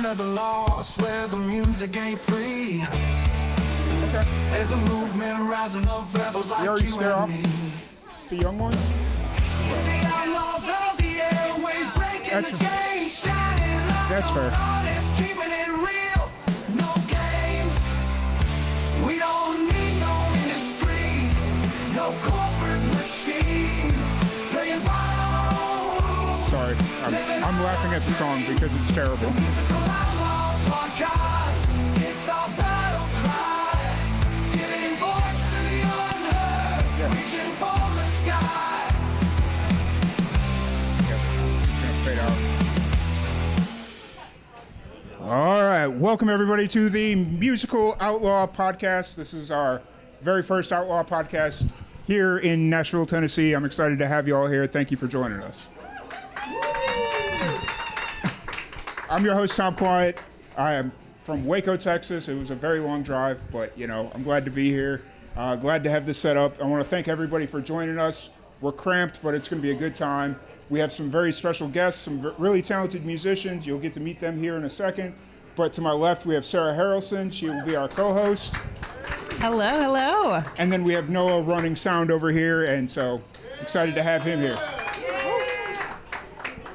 of the lost where the music ain't free. Okay. There's a movement rising of rebels like you and me. The young ones? The outlaws of the airways breaking the chains, shining light. That's fair. Artists keeping it real, no games. We don't need no industry, no corporate machine. Playing ball. Sorry, I'm laughing at the song because it's terrible. Musical outlaw podcast. It's our battle cry, giving voice to the unheard, reaching for the sky. Fade out. All right, welcome everybody to the Musical Outlaw podcast. This is our very first Outlaw podcast here in Nashville, Tennessee. I'm excited to have you all here. Thank you for joining us. I'm your host, Tom Quiet. I am from Waco, Texas. It was a very long drive, but I'm glad to be here. Glad to have this set up. I want to thank everybody for joining us. We're cramped, but it's going to be a good time. We have some very special guests, some really talented musicians. You'll get to meet them here in a second. But to my left, we have Sarah Harralson. She will be our co-host. Hello, hello. And then we have Noah running sound over here, and so excited to have him here.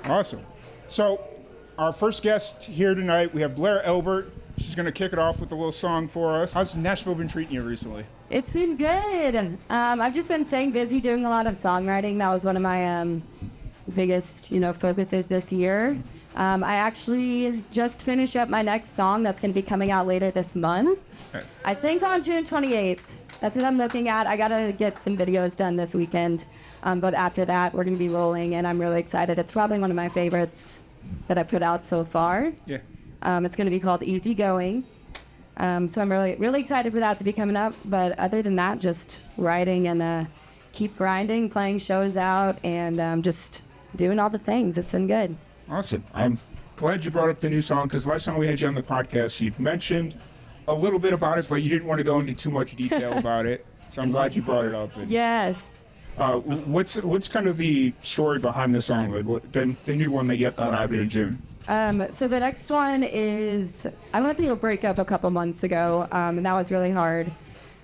Awesome. So our first guest here tonight, we have Blaire Elbert. She's going to kick it off with a little song for us. How's Nashville been treating you recently? It's been good. I've just been staying busy doing a lot of songwriting. That was one of my biggest, focuses this year. I actually just finished up my next song that's going to be coming out later this month. Okay. I think on June 28th. That's what I'm looking at. I got to get some videos done this weekend. But after that, we're going to be rolling, and I'm really excited. It's probably one of my favorites that I put out so far. Yeah. It's going to be called Easy Going. So I'm really, really excited for that to be coming up. But other than that, just writing and keep grinding, playing shows out, and just doing all the things. It's been good. Awesome. I'm glad you brought up the new song, because last time we had you on the podcast, you mentioned a little bit about it, but you didn't want to go into too much detail about it. So I'm glad you brought it up. And, Yes. what's kind of the story behind the song? Like the new one that you have coming out in June? So the next one is, I went through a breakup a couple months ago, and that was really hard.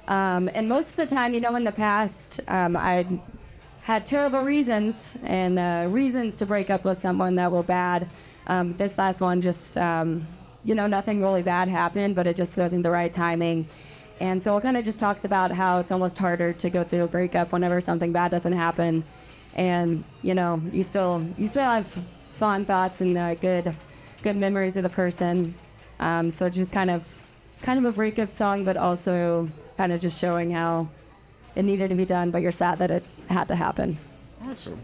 And most of the time, in the past, I had terrible reasons and reasons to break up with someone that were bad. This last one just, nothing really bad happened, but it just wasn't the right timing. And so it kind of just talks about how it's almost harder to go through a breakup whenever something bad doesn't happen. And, you still have fond thoughts and good memories of the person. So just kind of a breakup song, but also kind of just showing how it needed to be done, but you're sad that it had to happen. Awesome.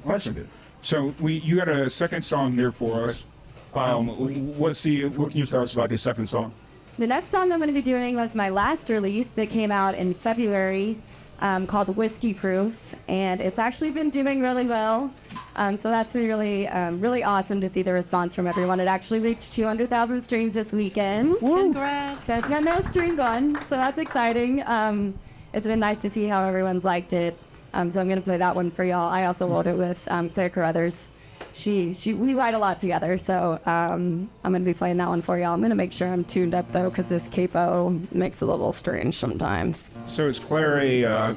So you got a second song here for us. What can you tell us about the second song? The next song I'm going to be doing was my last release that came out in February, called Whiskey Proof, and it's actually been doing really well. So that's been really, really awesome to see the response from everyone. It actually reached 200,000 streams this weekend. Congrats. So it's got no stream gun, so that's exciting. It's been nice to see how everyone's liked it. So I'm going to play that one for y'all. I also wrote it with Claire Carruthers. We write a lot together, so I'm going to be playing that one for y'all. I'm going to make sure I'm tuned up, though, because this capo makes it a little strange sometimes. So is Claire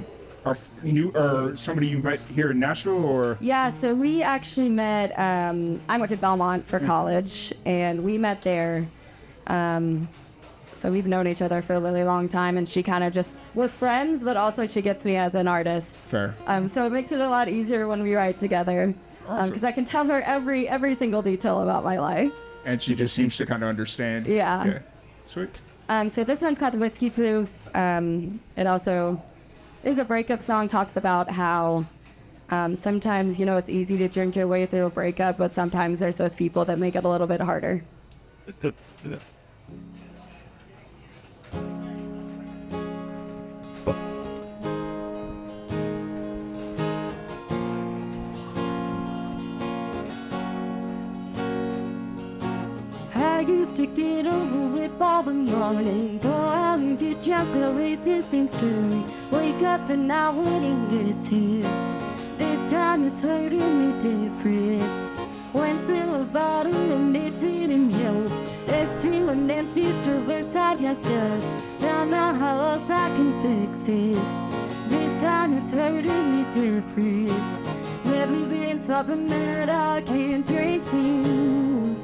somebody you met here in Nashville, or? Yeah, so we actually met, I went to Belmont for college, and we met there. So we've known each other for a really long time, and she kind of just, we're friends, but also she gets me as an artist. Fair. So it makes it a lot easier when we write together. Because I can tell her every single detail about my life. And she just seems to kind of understand. Yeah. Sweet. So this one's called Whiskey Proof. It also is a breakup song, talks about how sometimes, it's easy to drink your way through a breakup, but sometimes there's those people that make it a little bit harder. I used to get over with all the morning, go out and get drunk, always the same story. Wake up and now winning is here. This time it's hurting me different. Went through a bottle and it didn't help. Extreme yourself. Don't know how else I can fix it. This time it's hurting me to breathe. Never been something that I can't drink through.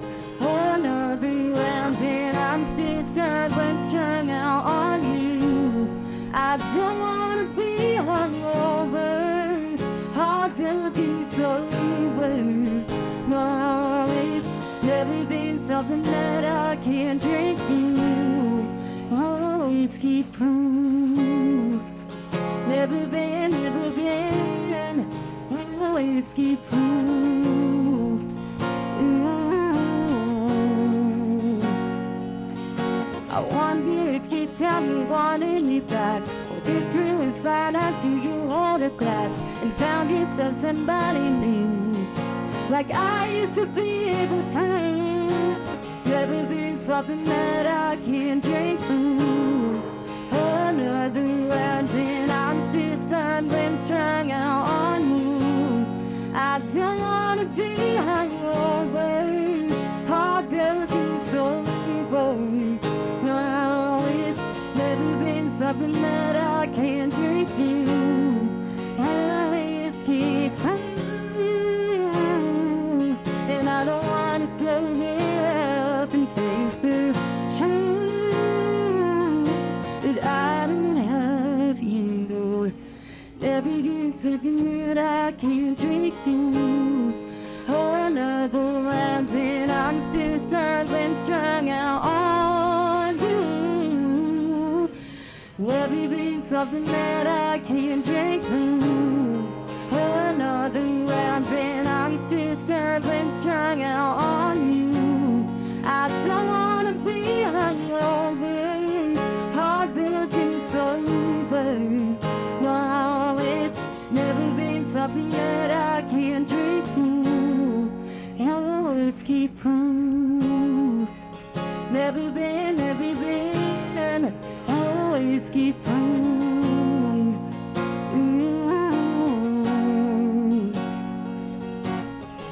Another round and I'm still struggling, strung out on you. I don't wanna be hungover, I've been looking sober. No, it's never been something that I can't drink through. Always keep proof. Never been, always keep proof. I wonder if you tell me wanted me back. Or did really find out to you hold a glass and found yourself somebody new, like I used to be able to. Never been something that I can't drink through. Another round and I'm still stumbling, strung out on you. I don't wanna be hungover, I've been looking so boring. No, it's never been something that I can't drink through. I always keep crying, and I don't wanna slow up and face the truth that I don't have you. Never been something that I can't drink through. Another round and I'm still struggling, strung out on you. Never been something that I can't drink through. Another round and I'm still struggling, strung out on you. I don't wanna be hungover, I've been looking sober. No, it's never been something that I can't drink through. Always keep proof. Never been, always keep proof.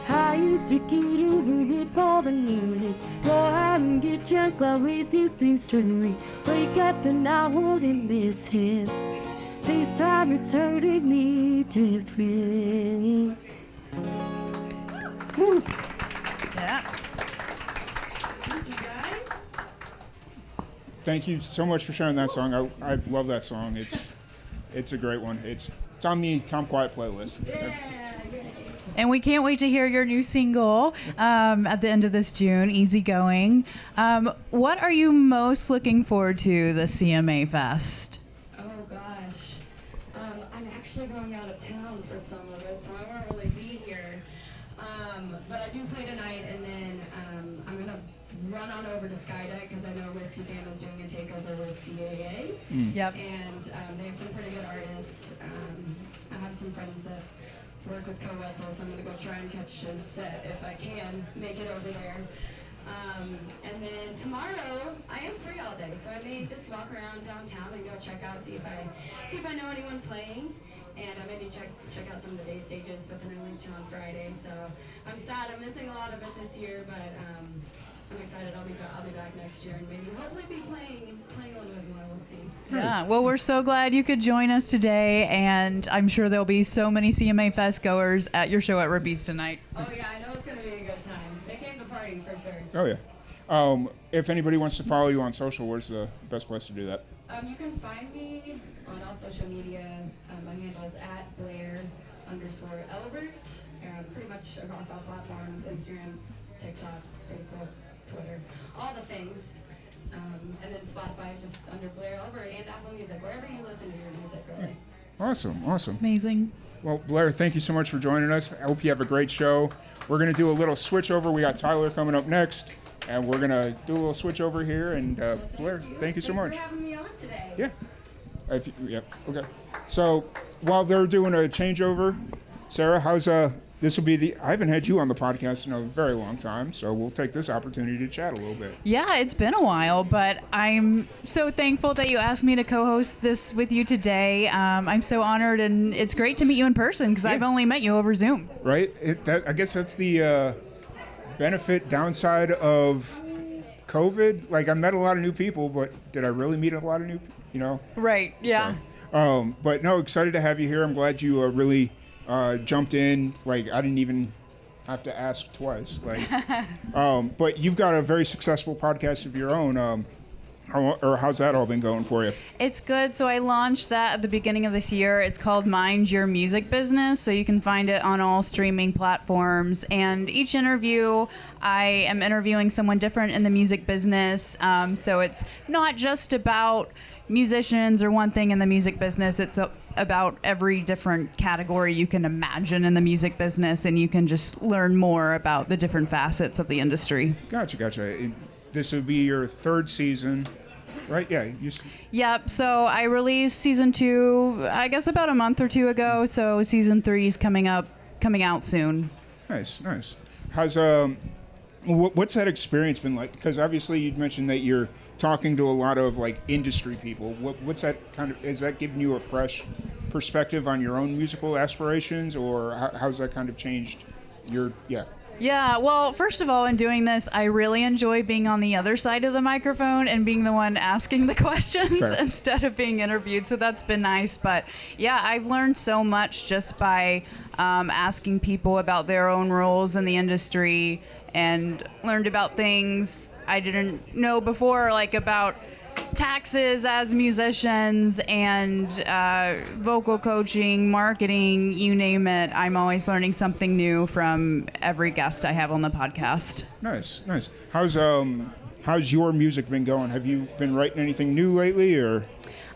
I used to get over before the music. Go out and get drunk, always used to straight. Wake up and I wouldn't miss him. This time it's hurting me to breathe. Yeah. Thank you so much for sharing that song. I love that song. It's a great one. It's on the Tom Quiet playlist. And we can't wait to hear your new single at the end of this June, Easygoing. What are you most looking forward to the CMA Fest? Oh gosh, I'm actually going out of town for some of it, so I won't really be here. But I do play tonight, and then I'm gonna run on over to Skydeck because I know Whiskey Band is doing a takeover with CAA. Yep. And they have some pretty good artists. I have some friends that work with Kohrs, so I'm gonna go try and catch his set if I can make it over there. And then tomorrow I am free all day, so I may just walk around downtown and go check out, see if I know anyone playing, and I maybe check out some of the day stages. But then I went to on Friday, so I'm sad I'm missing a lot of it this year, but I'm excited. I'll be back next year and maybe hopefully be playing a little bit more. We'll see. Yeah, well, we're so glad you could join us today, and I'm sure there'll be so many CMA Fest goers at your show at Rabi's tonight. Oh yeah, I know it's gonna be a good time. They came to party for sure. Oh yeah. If anybody wants to follow you on social, where's the best place to do that? You can find me on all social media. My handle is @Blaire_Elbert. Pretty much across all platforms: Instagram, TikTok, Facebook, Twitter, all the things. And then Spotify, just under Blaire Elbert, and Apple Music, wherever you listen to your music, really. Awesome. Amazing. Well, Blaire, thank you so much for joining us. I hope you have a great show. We're going to do a little switch over. We got Tyler coming up next, and we're going to do a little switch over here. And Blaire, thank you so much. Thanks for having me on today. Yeah. Okay. So while they're doing a changeover, Sarah, how's this will be I haven't had you on the podcast in a very long time, so we'll take this opportunity to chat a little bit. Yeah, it's been a while, but I'm so thankful that you asked me to co-host this with you today. I'm so honored, and it's great to meet you in person because I've only met you over Zoom. Right? I guess that's the benefit, downside of COVID, like I met a lot of new people, but did I really meet a lot of new, Right. Yeah. So, but no, excited to have you here. I'm glad you really jumped in. Like I didn't even have to ask twice. Like, but you've got a very successful podcast of your own. How's that all been going for you? It's good. So I launched that at the beginning of this year. It's called Mind Your Music Business. So you can find it on all streaming platforms. And each interview, I am interviewing someone different in the music business. So it's not just about musicians or one thing in the music business. It's about every different category you can imagine in the music business. And you can just learn more about the different facets of the industry. Gotcha. This would be your third season. Right? Yeah. Yep. So I released season 2, I guess about a month or two ago. So season 3 is coming out soon. Nice. How's what's that experience been like? Because obviously you'd mentioned that you're talking to a lot of like industry people. What's that kind of? Is that giving you a fresh perspective on your own musical aspirations, or how's that kind of changed your? Yeah, well, first of all, in doing this, I really enjoy being on the other side of the microphone and being the one asking the questions instead of being interviewed. So that's been nice. But yeah, I've learned so much just by asking people about their own roles in the industry, and learned about things I didn't know before, like about taxes as musicians and vocal coaching, marketing, you name it. I'm always learning something new from every guest I have on the podcast. Nice. How's your music been going? Have you been writing anything new lately, or?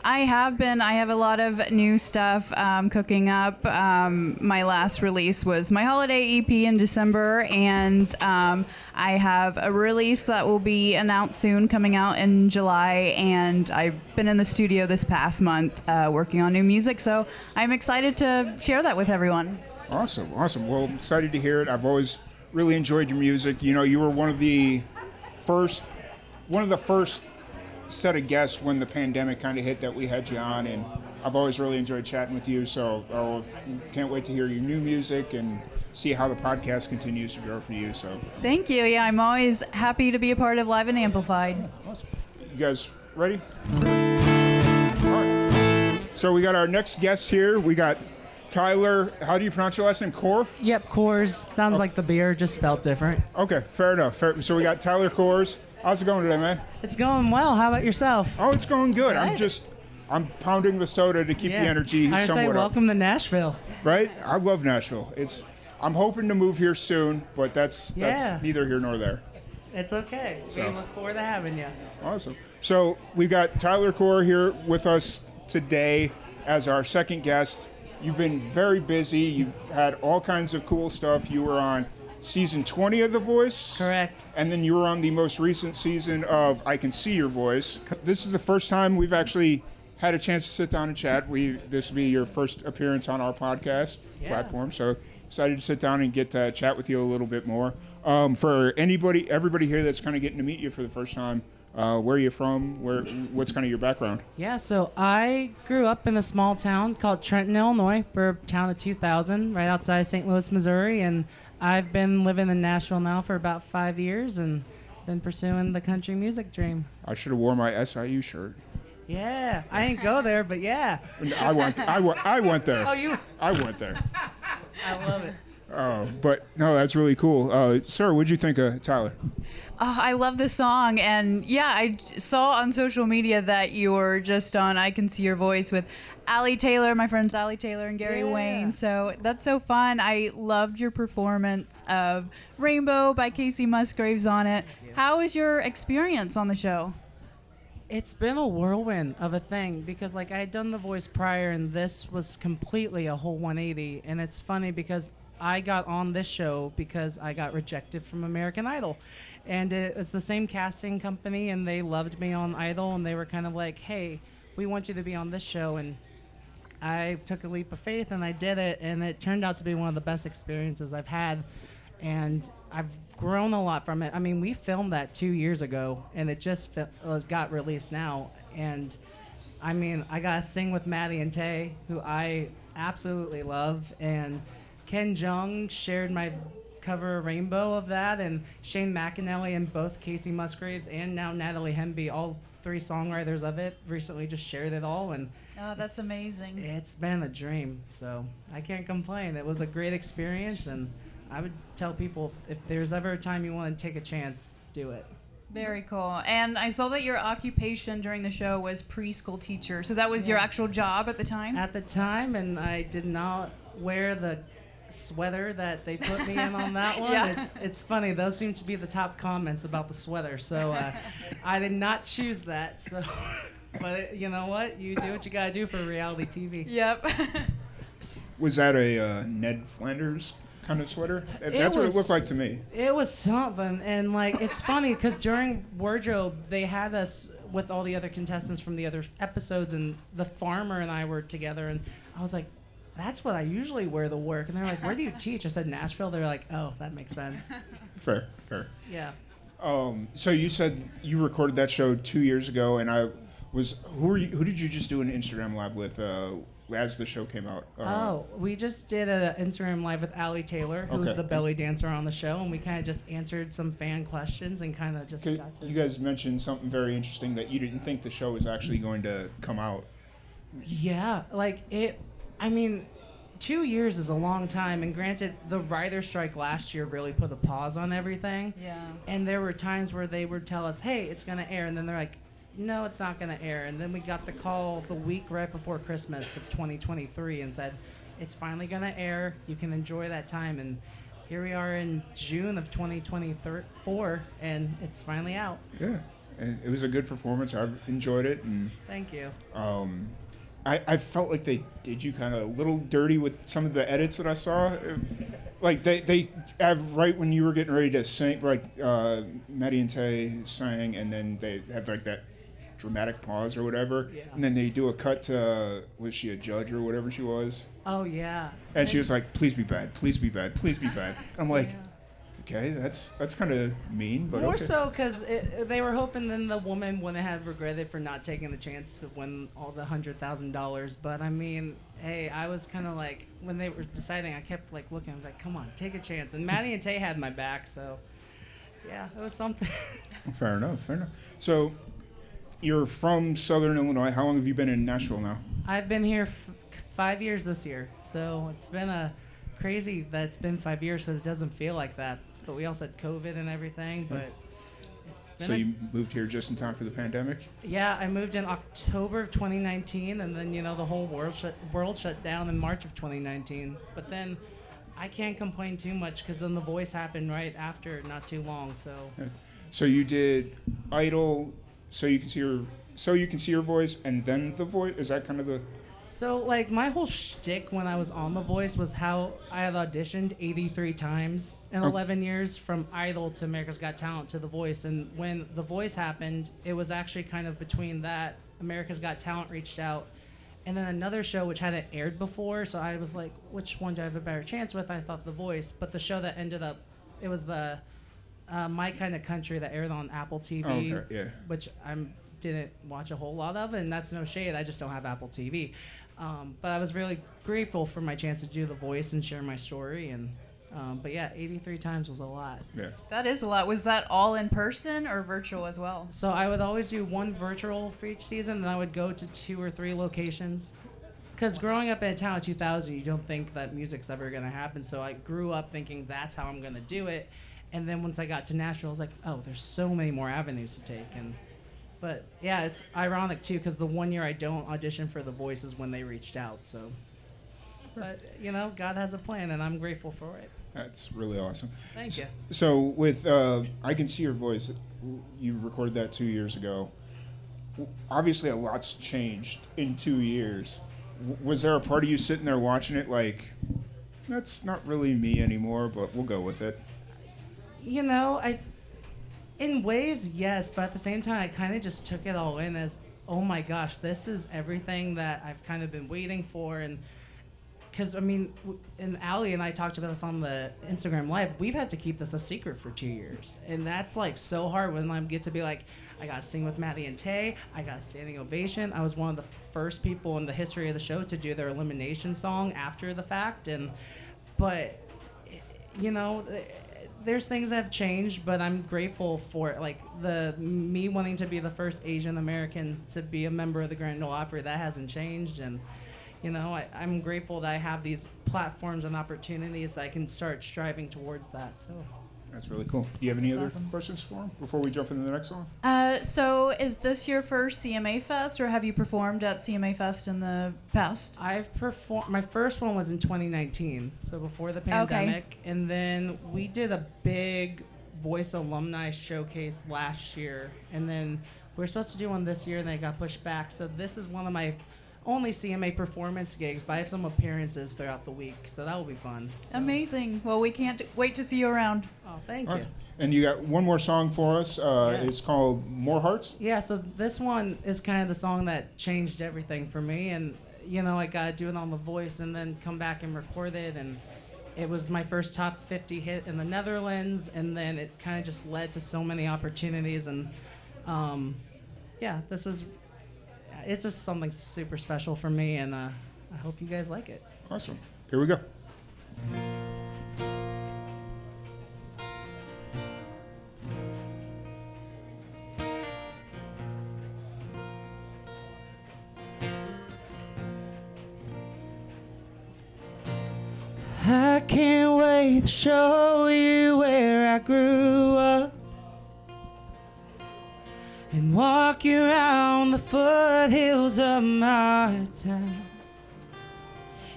I have been. I have a lot of new stuff cooking up. My last release was my holiday EP in December, and I have a release that will be announced soon, coming out in July, and I've been in the studio this past month working on new music, so I'm excited to share that with everyone. Awesome. Well, I'm excited to hear it. I've always really enjoyed your music. You were one of the first set of guests when the pandemic kind of hit that we had you on, and I've always really enjoyed chatting with you, so can't wait to hear your new music and see how the podcast continues to grow for you. So thank you. Yeah, I'm always happy to be a part of Live and Amplified. Awesome. You guys ready? All right. So we got our next guest here. We got Tyler, how do you pronounce your last name? Kohrs? Yep, Kohrs. Sounds like the beer, just spelled different. Okay, fair enough. So we got Tyler Kohrs. How's it going today, man? It's going well. How about yourself? Oh, it's going good. I'm pounding the soda to keep the energy I somewhat say up. welcome to Nashville. Right? I love Nashville. I'm hoping to move here soon, but that's neither here nor there. It's okay. So. We look forward to having you. Awesome. So we've got Tyler Kohrs here with us today as our second guest. You've been very busy. You've had all kinds of cool stuff. You were on season 20 of The Voice. Correct. And then you were on the most recent season of I Can See Your Voice. This is the first time we've actually had a chance to sit down and chat. This will be your first appearance on our podcast platform. So excited to sit down and get to chat with you a little bit more. For everybody here that's kind of getting to meet you for the first time, where are you from? What's kind of your background? Yeah, so I grew up in a small town called Trenton, Illinois. We're a town of 2,000, right outside St. Louis, Missouri, and I've been living in Nashville now for about 5 years and been pursuing the country music dream. I should have worn my SIU shirt. Yeah, I ain't go there, but yeah. I went there. Oh, you? I went there. I love it. But no, that's really cool. Sarah, what'd you think of Tyler? Oh, I love this song, and yeah, I saw on social media that you were just on I Can See Your Voice with Allie Taylor, my friends Allie Taylor and Gary Wayne, so that's so fun. I loved your performance of Rainbow by Casey Musgraves on it. How was your experience on the show? It's been a whirlwind of a thing because I had done The Voice prior, and this was completely a whole 180, and it's funny because I got on this show because I got rejected from American Idol. And it was the same casting company, and they loved me on Idol, and they were kind of like, hey, we want you to be on this show. And I took a leap of faith, and I did it, and it turned out to be one of the best experiences I've had. And I've grown a lot from it. I mean, we filmed that 2 years ago, and it just got released now. And, I mean, I got to sing with Maddie and Tay, who I absolutely love, and Ken Jeong shared my cover a rainbow of that, and Shane McAnally and both Casey Musgraves and now Natalie Hemby, all 3 songwriters of it, recently just shared it all, and Oh, that's amazing. it's been a dream, so I can't complain. It was a great experience, and I would tell people if there's ever a time you want to take a chance, do it. Very cool. And I saw that your occupation during the show was preschool teacher. So that was your actual job at the time? At the time, and I did not wear the sweater that they put me in on that one. Yeah. It's funny. Those seem to be the top comments about the sweater. So I did not choose that. So, but you know what? You do what you gotta do for reality TV. Yep. Was that a Ned Flanders kind of sweater? That's what it looked like to me. It was something, and like it's funny because during wardrobe they had us with all the other contestants from the other episodes, and the farmer and I were together, and I was like, that's what I usually wear to work. And they're like, where do you teach? I said, Nashville. They're like, oh, that makes sense. Fair. Yeah. So you said you recorded that show 2 years ago, and who did you just do an Instagram live with as the show came out? We just did an Instagram live with Allie Taylor, who was Okay. the belly dancer on the show, and we kind of just answered some fan questions and kind of just got to. You guys mentioned something very interesting, that you didn't think the show was actually going to come out. Yeah, like it. I mean, 2 years is a long time, and granted, the writer's strike last year really put a pause on everything. Yeah. And there were times where they would tell us, hey, it's going to air, and then they're like, no, it's not going to air. And then we got the call the week right before Christmas of 2023 and said, it's finally going to air. You can enjoy that time. And here we are in June of 2024, and it's finally out. Yeah, and it was a good performance. I enjoyed it, and Thank you. I felt like they did you kind of a little dirty with some of the edits that I saw. Like they have right when you were getting ready to sing, like Maddie and Tay sang, and then they have like that dramatic pause or whatever, Yeah. and then they do a cut to, was she a judge or whatever she was, Oh, yeah. and she was like, please be bad, please be bad, please be bad. And I'm like, okay, that's kind of mean, but More okay. so because they were hoping then the woman wouldn't have regretted for not taking the chance to win all the $100,000. But I mean, hey, I was kind of like, when they were deciding, I kept like looking. I was like, come on, take a chance. And Maddie and Tay had my back, so yeah, it was something. Fair enough. So you're from Southern Illinois. How long have you been in Nashville now? I've been here 5 years this year, so it's been a crazy that it's been 5 years because it doesn't feel like that. But we also had COVID and everything, but it's been So you moved here just in time for the pandemic? Yeah, I moved in October of 2019, and then the whole world shut down in March of 2019. But then I can't complain too much because then The Voice happened right after, not too long. So So you did Idol, so you can see your voice, and then The Voice. Is that kind of the? So, like, my whole shtick when I was on The Voice was how I had auditioned 83 times in 11 years, from Idol to America's Got Talent to The Voice. And when The Voice happened, it was actually kind of between that. America's Got Talent reached out, and then another show which hadn't aired before. So I was like, which one do I have a better chance with? I thought The Voice. But the show that ended up, it was the My Kind of Country that aired on Apple TV, Oh, okay, yeah. which didn't watch a whole lot of, and that's no shade. I just don't have Apple TV. But I was really grateful for my chance to do The Voice and share my story. And but yeah, 83 times was a lot. Yeah. That is a lot. Was that all in person or virtual as well? So I would always do one virtual for each season, and I would go to 2 or 3 locations. Because growing up in a town of 2000, you don't think that music's ever going to happen. So I grew up thinking that's how I'm going to do it. And then once I got to Nashville, I was like, oh, there's so many more avenues to take. But yeah, it's ironic too, because the 1 year I don't audition for The Voice is when they reached out. So, but God has a plan, and I'm grateful for it. That's really awesome. Thank you. So with I Can See Your Voice, you recorded that 2 years ago. Obviously, a lot's changed in 2 years. Was there a part of you sitting there watching it like, that's not really me anymore, but we'll go with it? In ways, yes, but at the same time, I kind of just took it all in as, oh my gosh, this is everything that I've kind of been waiting for. And because, and Allie and I talked about this on the Instagram Live, we've had to keep this a secret for 2 years. And that's like so hard when I get to be like, I got to sing with Maddie and Tay, I got a standing ovation. I was one of the first people in the history of the show to do their elimination song after the fact. But you know, there's things that have changed, but I'm grateful for it. Like me wanting to be the first Asian American to be a member of the Grand Ole Opry, that hasn't changed. And you know, I'm grateful that I have these platforms and opportunities that I can start striving towards that. So That's really cool. Do you have any other awesome. questions for him before we jump into the next song? So is this your first CMA Fest, or have you performed at CMA Fest in the past? I've performed. My first one was in 2019, so before the pandemic, and then we did a big Voice alumni showcase last year, and then we were supposed to do one this year, and then it got pushed back. So this is one of my only CMA performance gigs, but I have some appearances throughout the week, so that will be fun. So. Amazing. Well, we can't wait to see you around. Oh, thank Awesome. you. And you got one more song for us. Yes. It's called More Hearts. Yeah, so this one is kind of the song that changed everything for me, and you know, I got to do it on The Voice and then come back and record it, and it was my first top 50 hit in the Netherlands, and then it kind of just led to so many opportunities, and yeah, it's just something super special for me, and I hope you guys like it. Awesome. Here we go. I can't wait to show you where I grew up and walk you around the foothills of my town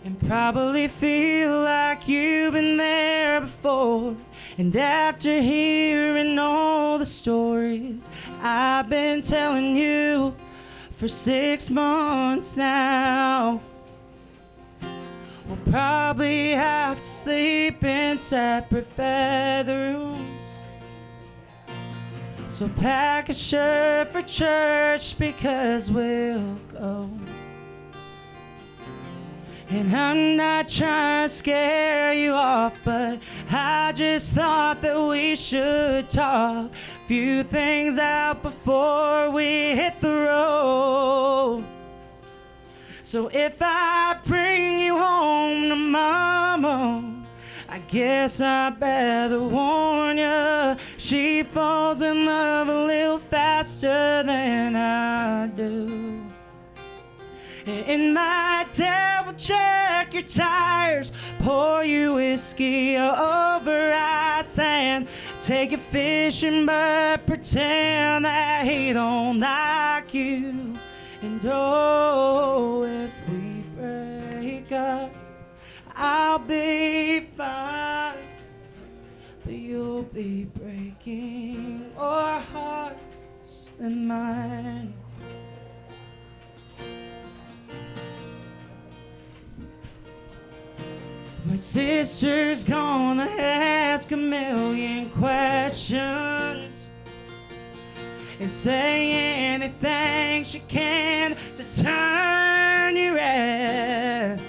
and probably feel like you've been there before. And after hearing all the stories I've been telling you for 6 months now, we'll probably have to sleep in separate bedrooms. So pack a shirt for church because we'll go. And I'm not trying to scare you off, but I just thought that we should talk a few things out before we hit the road. So if I bring you home to mama, I guess I better warn ya, she falls in love a little faster than I do. And my dad will check your tires, pour you whiskey over ice, and take you fishing, but pretend that he don't like you. And oh, if we break up, I'll be fine, but you'll be breaking more hearts than mine. My sister's gonna ask a million questions and say anything she can to turn you red.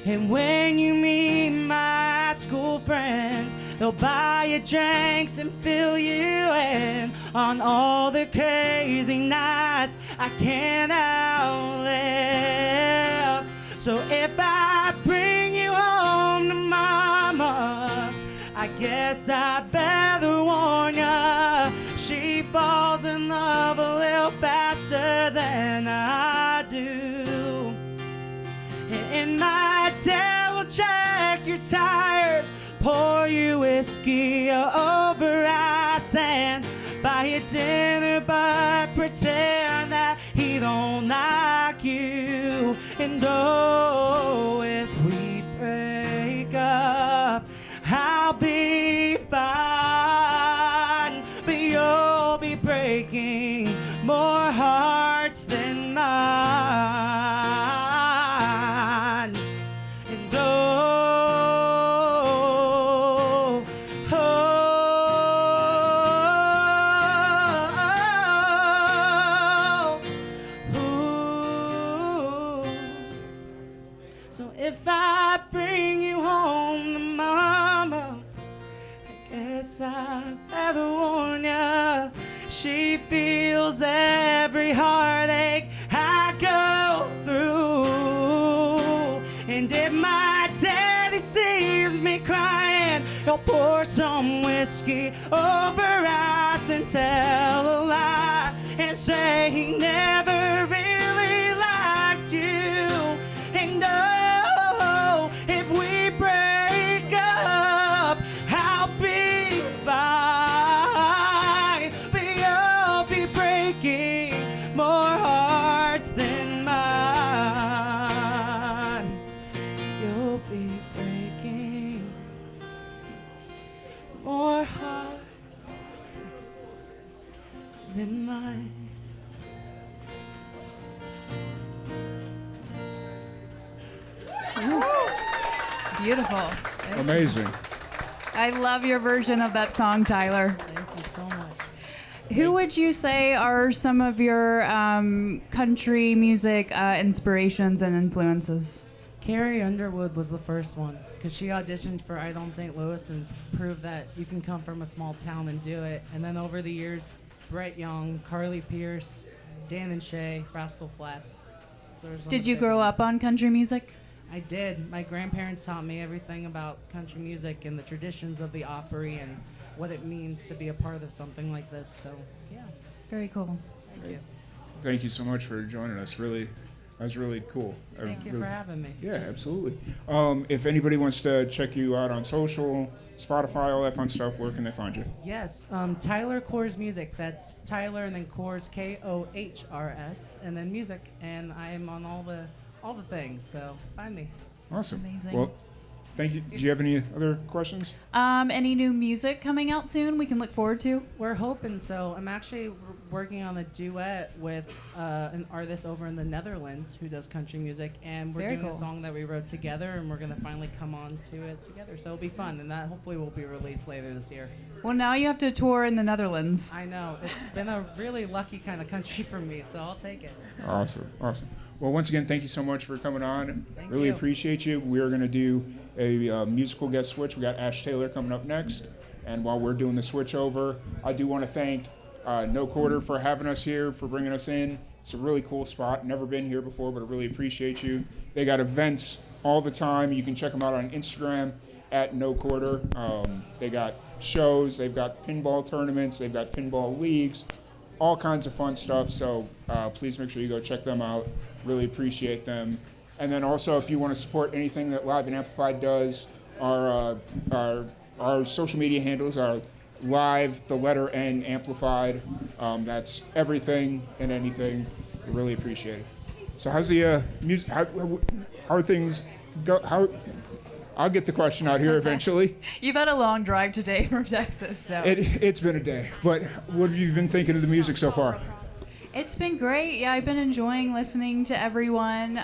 And when you meet my school friends, they'll buy you drinks and fill you in on all the crazy nights I can't outlive. So if I bring you home to mama, I guess I better warn ya, she falls in love a little faster than I do. And my dad will check your tires, pour you whiskey over ice, and buy you dinner, but pretend that he don't like you. And oh, if we break up, I'll be fine, but you'll be breaking more hearts than mine. And oh, so if I bring you home to mama, I guess I better warn ya, she feels every heartache I go through. And if my daddy sees me cry, pour some whiskey over us and tell a lie and say he never really liked you. And oh, if we break up, I'll be fine, but you'll be breaking more hearts than mine. You'll be breaking more hearts than mine. Beautiful. Amazing. I love your version of that song, Tyler. Thank you so much. Who would you say are some of your country music inspirations and influences? Carrie Underwood was the first one because she auditioned for Idol in St. Louis and proved that you can come from a small town and do it. And then over the years, Brett Young, Carly Pierce, Dan and Shay, Rascal Flatts. So there's some Did of you the big grow ones. up on country music? I did. My grandparents taught me everything about country music and the traditions of the Opry and what it means to be a part of something like this. So, yeah. Very cool. Thank you. Thank you so much for joining us. Really, that was really cool. Thank you for having me. Yeah, absolutely. If anybody wants to check you out on social, Spotify, all that fun stuff, where can they find you? Yes, Tyler Kohrs Music. That's Tyler and then Kohrs, Kohrs, and then music. And I am on all the things. So find me. Awesome. Amazing. Well, thank you. Do you have any other questions? Any new music coming out soon we can look forward to? We're hoping so. I'm actually working on a duet with an artist over in the Netherlands who does country music, and we're Very doing cool. a song that we wrote together, and we're gonna finally come on to it together. So it'll be fun, and that hopefully will be released later this year. Well, now you have to tour in the Netherlands. I know it's been a really lucky kind of country for me, so I'll take it. Awesome. Well, once again, thank you so much for coming on. Thank Really you. appreciate you. We're going to do a musical guest switch. We got Ash Taylor coming up next. And while we're doing the switch over, I do want to thank No Quarter for having us here, for bringing us in. It's a really cool spot. Never been here before, but I really appreciate you. They got events all the time. You can check them out on Instagram at No Quarter. They got shows. They've got pinball tournaments. They've got pinball leagues. All kinds of fun stuff, so please make sure you go check them out. Really appreciate them. And then also, if you want to support anything that Live and Amplified does, our social media handles are Live, the letter N, Amplified. That's everything and anything. We really appreciate it. So how's the music? How are things go? I'll get the question out here eventually. You've had a long drive today from Texas, so. It's been a day, but what have you been thinking of the music so far? It's been great. Yeah, I've been enjoying listening to everyone.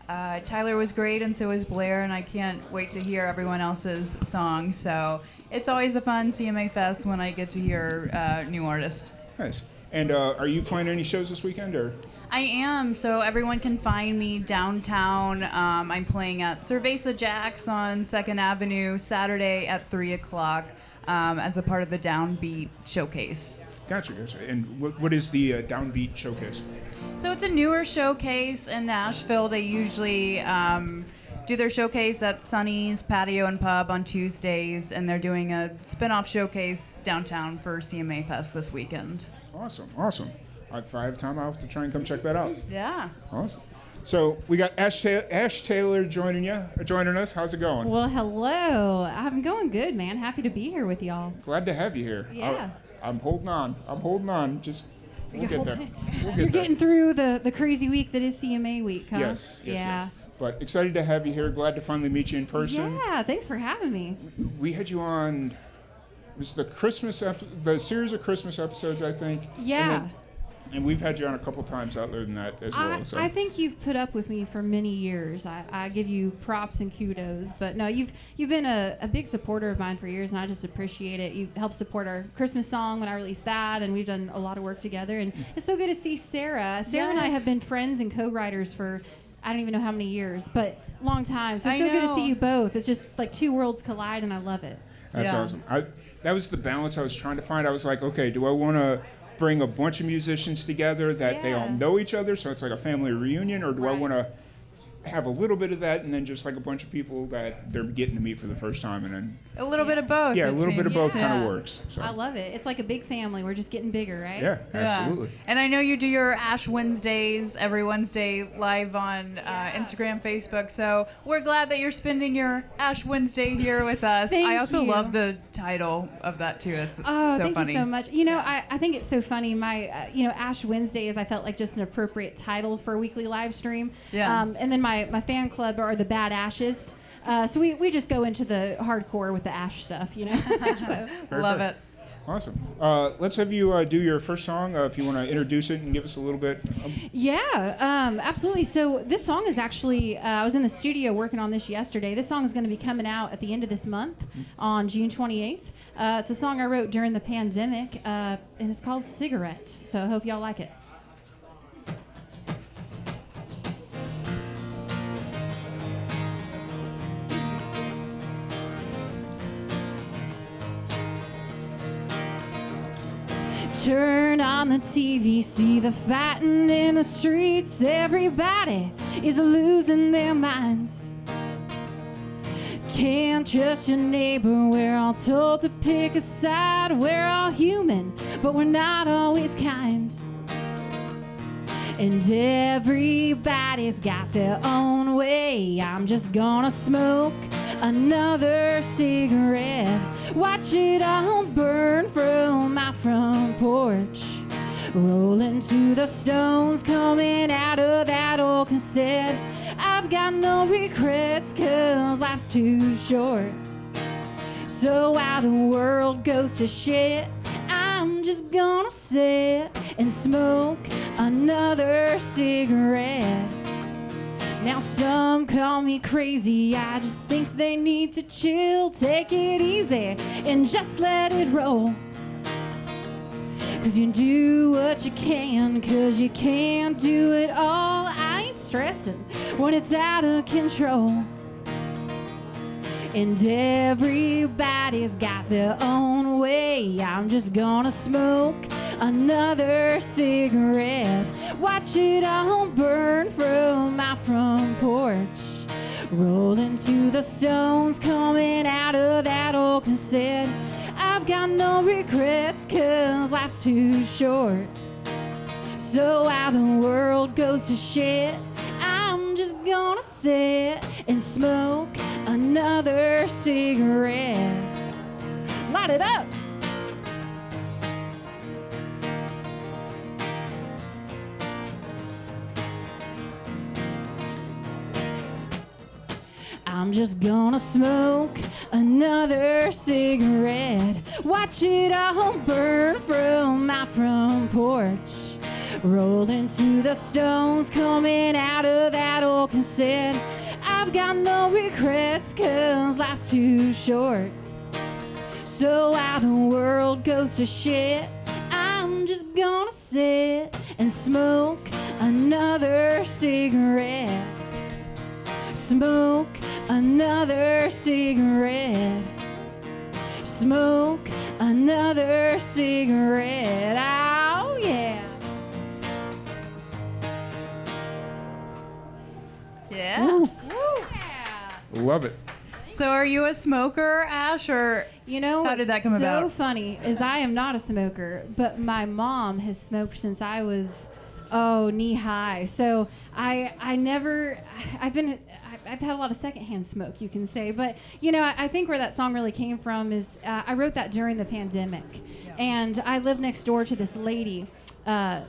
Tyler was great, and so was Blaire, and I can't wait to hear everyone else's songs. So it's always a fun CMA Fest when I get to hear new artists. Nice. And are you playing any shows this weekend, or? I am, so everyone can find me downtown. I'm playing at Cerveza Jack's on 2nd Avenue Saturday at 3 o'clock as a part of the Downbeat Showcase. Gotcha. And what is the Downbeat Showcase? So it's a newer showcase in Nashville. They usually do their showcase at Sunny's Patio and Pub on Tuesdays, and they're doing a spin-off showcase downtown for CMA Fest this weekend. Awesome. If I have time, I'll have to try and come check that out. Yeah. Awesome. So we got Ash Taylor joining us. How's it going? Well, hello. I'm going good, man. Happy to be here with y'all. Glad to have you here. Yeah. I'm holding on. Just we'll get there. You're getting through the crazy week that is CMA week, huh? Yes. Yeah. But excited to have you here. Glad to finally meet you in person. Yeah, thanks for having me. We had you on. It was the the series of Christmas episodes, I think. Yeah. And we've had you on a couple times other than that as well. So. I think you've put up with me for many years. I give you props and kudos. But no, you've been a big supporter of mine for years, and I just appreciate it. You helped support our Christmas song when I released that, and we've done a lot of work together. And it's so good to see Sarah. Sarah and I have been friends and co-writers for I don't even know how many years, but long time. So it's so good to see you both. It's just like two worlds collide, and I love it. That's awesome. That was the balance I was trying to find. I was like, okay, do I want to bring a bunch of musicians together that they all know each other, so it's like a family reunion, or do I want to have a little bit of that, and then just like a bunch of people that they're getting to meet for the first time, and then A little bit of both. yeah, a it little bit of seems. both kind Yeah. of works. So I love it. It's like a big family. We're just getting bigger, right? yeah, Yeah. absolutely. And I know you do your Ash Wednesdays every Wednesday live on Instagram, Facebook. So we're glad that you're spending your Ash Wednesday here with us. Thank I also you. love the title of that too. It's Oh, so thank funny. you so much. You know, I think it's so funny. My, Ash Wednesdays, I felt like just an appropriate title for a weekly live stream. Yeah. And then my fan club are the Bad Ashes. So we just go into the hardcore with the Ash stuff, you know. So Very Love fair. it. Awesome. Let's have you do your first song if you want to introduce it and give us a little bit. yeah, absolutely. So this song is actually, I was in the studio working on this yesterday. This song is going to be coming out at the end of this month on June 28th. It's a song I wrote during the pandemic, and it's called Cigarette. So I hope y'all like it. Turn on the TV, see the fighting in the streets. Everybody is losing their minds. Can't trust your neighbor, we're all told to pick a side. We're all human, but we're not always kind. And everybody's got their own way. I'm just gonna smoke another cigarette. Watch it all burn from my front porch. Rolling to the stones coming out of that old cassette. I've got no regrets 'cause life's too short. So while the world goes to shit, I'm just gonna sit and smoke another cigarette. Now some call me crazy, I just think they need to chill. Take it easy and just let it roll. 'Cause you do what you can, 'cause you can't do it all. I ain't stressing when it's out of control. And everybody's got their own way. I'm just gonna smoke another cigarette. Watch it all burn from my front porch. Rolling to the stones coming out of that old cassette. I've got no regrets 'cause life's too short. So while the world goes to shit, I'm just gonna sit and smoke another cigarette. Light it up! I'm just gonna smoke another cigarette. Watch it all burn from my front porch. Rolling to the stones coming out of that old cassette. I've got no regrets 'cause life's too short. So while the world goes to shit, I'm just gonna sit and smoke another cigarette. Smoke another cigarette. Smoke another cigarette. Oh, yeah. Yeah. Love it. So are you a smoker, Ash, or You know, How did that come what's about? so funny is I am not a smoker, but my mom has smoked since I was, knee high. So I've had a lot of secondhand smoke, you can say. But, I think where that song really came from is I wrote that during the pandemic. Yeah. And I lived next door to this lady,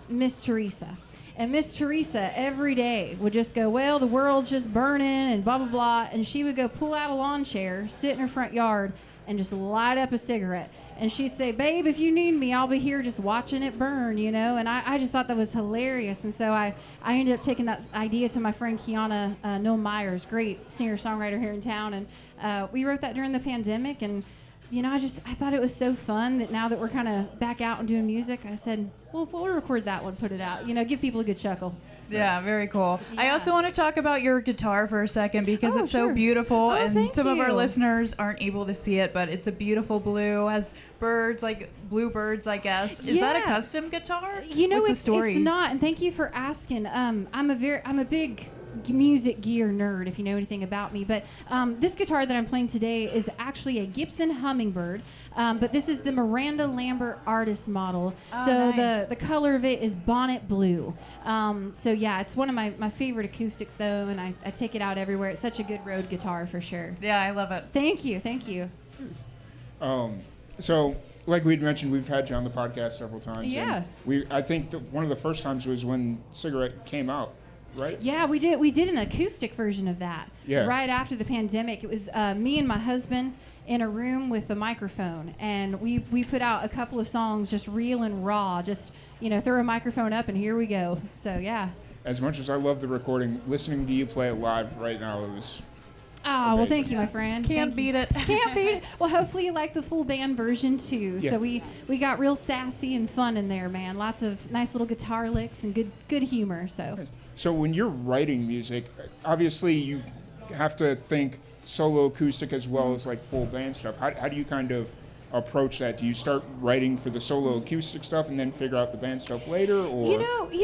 Miss Teresa. And Miss Teresa every day would just go, well, the world's just burning and blah, blah, blah. And she would go pull out a lawn chair, sit in her front yard, and just light up a cigarette. And she'd say, babe, if you need me, I'll be here just watching it burn, And I just thought that was hilarious. And so I ended up taking that idea to my friend Kiana Noel Myers, great singer-songwriter here in town. And we wrote that during the pandemic. And, I thought it was so fun that now that we're kind of back out and doing music, I said, well, we'll record that one, put it out, give people a good chuckle. Yeah, very cool. I Yeah. also want to talk about your guitar for a second because Oh, it's so sure. beautiful, Oh, and thank some of our you. listeners aren't able to see it, but it's a beautiful blue, has birds, like blue birds, I guess. Is that a Yeah. custom guitar? What's It's the story? not, and thank you for asking. I'm a big music gear nerd, if you know anything about me. But this guitar that I'm playing today is actually a Gibson Hummingbird, but this is the Miranda Lambert artist model. Oh, so nice. the color of it is bonnet blue. So yeah, it's one of my favorite acoustics though, and I take it out everywhere. It's such a good road guitar for sure. Yeah, I love it. Thank you. So, like we'd mentioned, we've had you on the podcast several times. Yeah. And I think one of the first times was when Cigarette came out, right? Yeah, we did an acoustic version of that. Yeah. Right after the pandemic, it was me and my husband in a room with a microphone, and we put out a couple of songs just real and raw, just throw a microphone up and here we go. So yeah. As much as I love the recording, listening to you play it live right now, it was Oh, well, amazing. thank you, my friend. Can't Thank you. beat it. Can't beat it. Well, hopefully you like the full band version too. Yeah. So we got real sassy and fun in there, man. Lots of nice little guitar licks and good humor. So when you're writing music, obviously you have to think solo acoustic as well as like full band stuff. How do you kind of approach that? Do you start writing for the solo acoustic stuff and then figure out the band stuff later, or You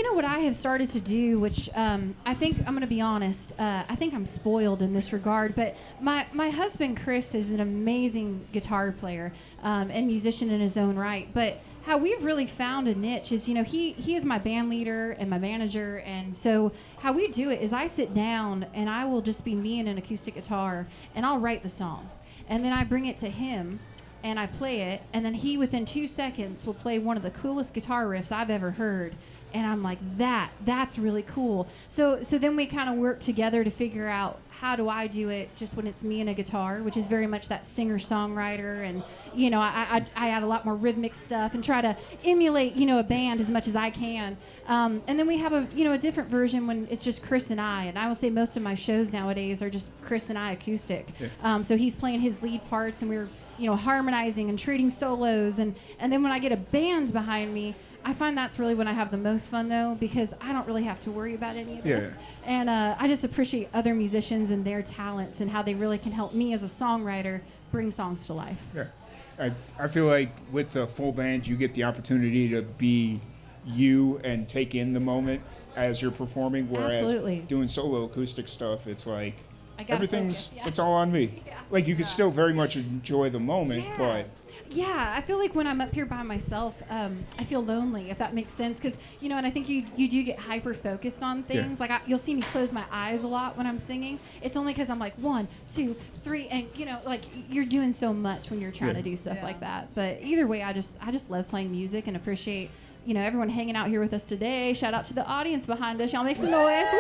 know what I have started to do, which I think I'm going to be honest. I think I'm spoiled in this regard, but my husband Chris is an amazing guitar player and musician in his own right. But how we've really found a niche is, he is my band leader and my manager, and so how we do it is I sit down and I will just be me and an acoustic guitar, and I'll write the song, and then I bring it to him. And I play it, and then he, within 2 seconds, will play one of the coolest guitar riffs I've ever heard. And I'm like, that's really cool. So then we kind of work together to figure out how do I do it just when it's me and a guitar, which is very much that singer-songwriter. And, I add a lot more rhythmic stuff and try to emulate, a band as much as I can. And then we have a different version when it's just Chris and I. And I will say most of my shows nowadays are just Chris and I acoustic. Yeah. So he's playing his lead parts, and we're harmonizing and trading solos, and then when I get a band behind me, I find that's really when I have the most fun though, because I don't really have to worry about any of this. And I just appreciate other musicians and their talents and how they really can help me as a songwriter bring songs to life. Yeah. I feel like with the full band you get the opportunity to be you and take in the moment as you're performing, whereas Absolutely. doing solo acoustic stuff, it's like I gotta everything's focus, yeah. it's all on me. Yeah. Like you could still very much enjoy the moment, Yeah. but Yeah, I feel like when I'm up here by myself, I feel lonely, if that makes sense. Because, and I think you do get hyper-focused on things. Yeah. Like, you'll see me close my eyes a lot when I'm singing. It's only because I'm like, 1, 2, 3, and, like, you're doing so much when you're trying to do stuff Yeah. like that. But either way, I just love playing music and appreciate, everyone hanging out here with us today. Shout out to the audience behind us. Y'all make some noise. Woo!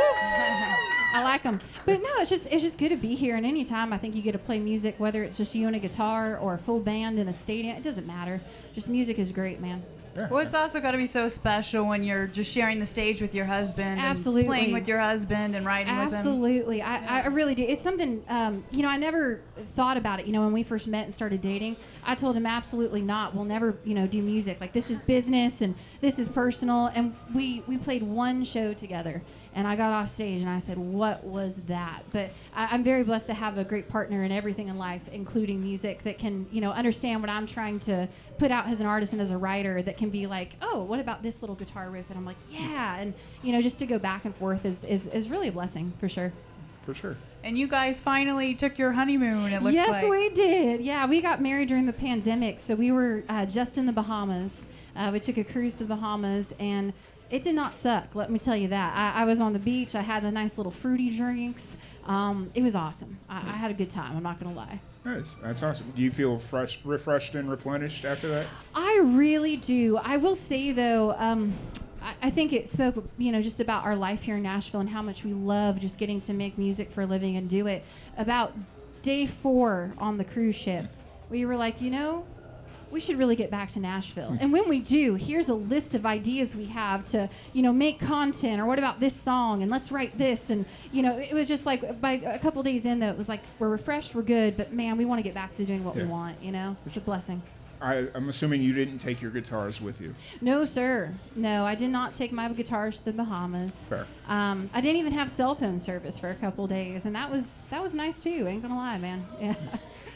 I like them. But no, it's just good to be here. And anytime I think you get to play music, whether it's just you and a guitar or a full band in a stadium, it doesn't matter. Just music is great, man. Well, it's also got to be so special when you're just sharing the stage with your husband. Absolutely. And playing with your husband and writing with him. Absolutely. I really do. It's something, I never thought about it. When we first met and started dating, I told him absolutely not. We'll never, do music. Like, this is business and this is personal. And we played one show together. And I got off stage and I said, what was that? But I'm very blessed to have a great partner in everything in life, including music, that can, understand what I'm trying to put out as an artist and as a writer, that can be like, oh, what about this little guitar riff? And I'm like, yeah. And, just to go back and forth is really a blessing, for sure. for sure. And you guys finally took your honeymoon, it looks like. Yes, we did. Yeah, we got married during the pandemic, so we were just in the Bahamas. We took a cruise to the Bahamas, and it did not suck, let me tell you that. I was on the beach. I had the nice little fruity drinks. It was awesome. I had a good time, I'm not going to lie. Nice. That's awesome. Do you feel refreshed and replenished after that? I really do. I will say, though, I think it spoke, just about our life here in Nashville and how much we love just getting to make music for a living and do it. About day 4 on the cruise ship, we were like, we should really get back to Nashville. And when we do, here's a list of ideas we have to, make content, or what about this song, and let's write this. And, it was just like, by a couple days in, though, it was like, we're refreshed, we're good, but man, we want to get back to doing what we want, It's a blessing. I'm assuming you didn't take your guitars with you. No, sir. No, I did not take my guitars to the Bahamas. Fair. I didn't even have cell phone service for a couple days, and that was nice too. Ain't gonna lie, man. Yeah.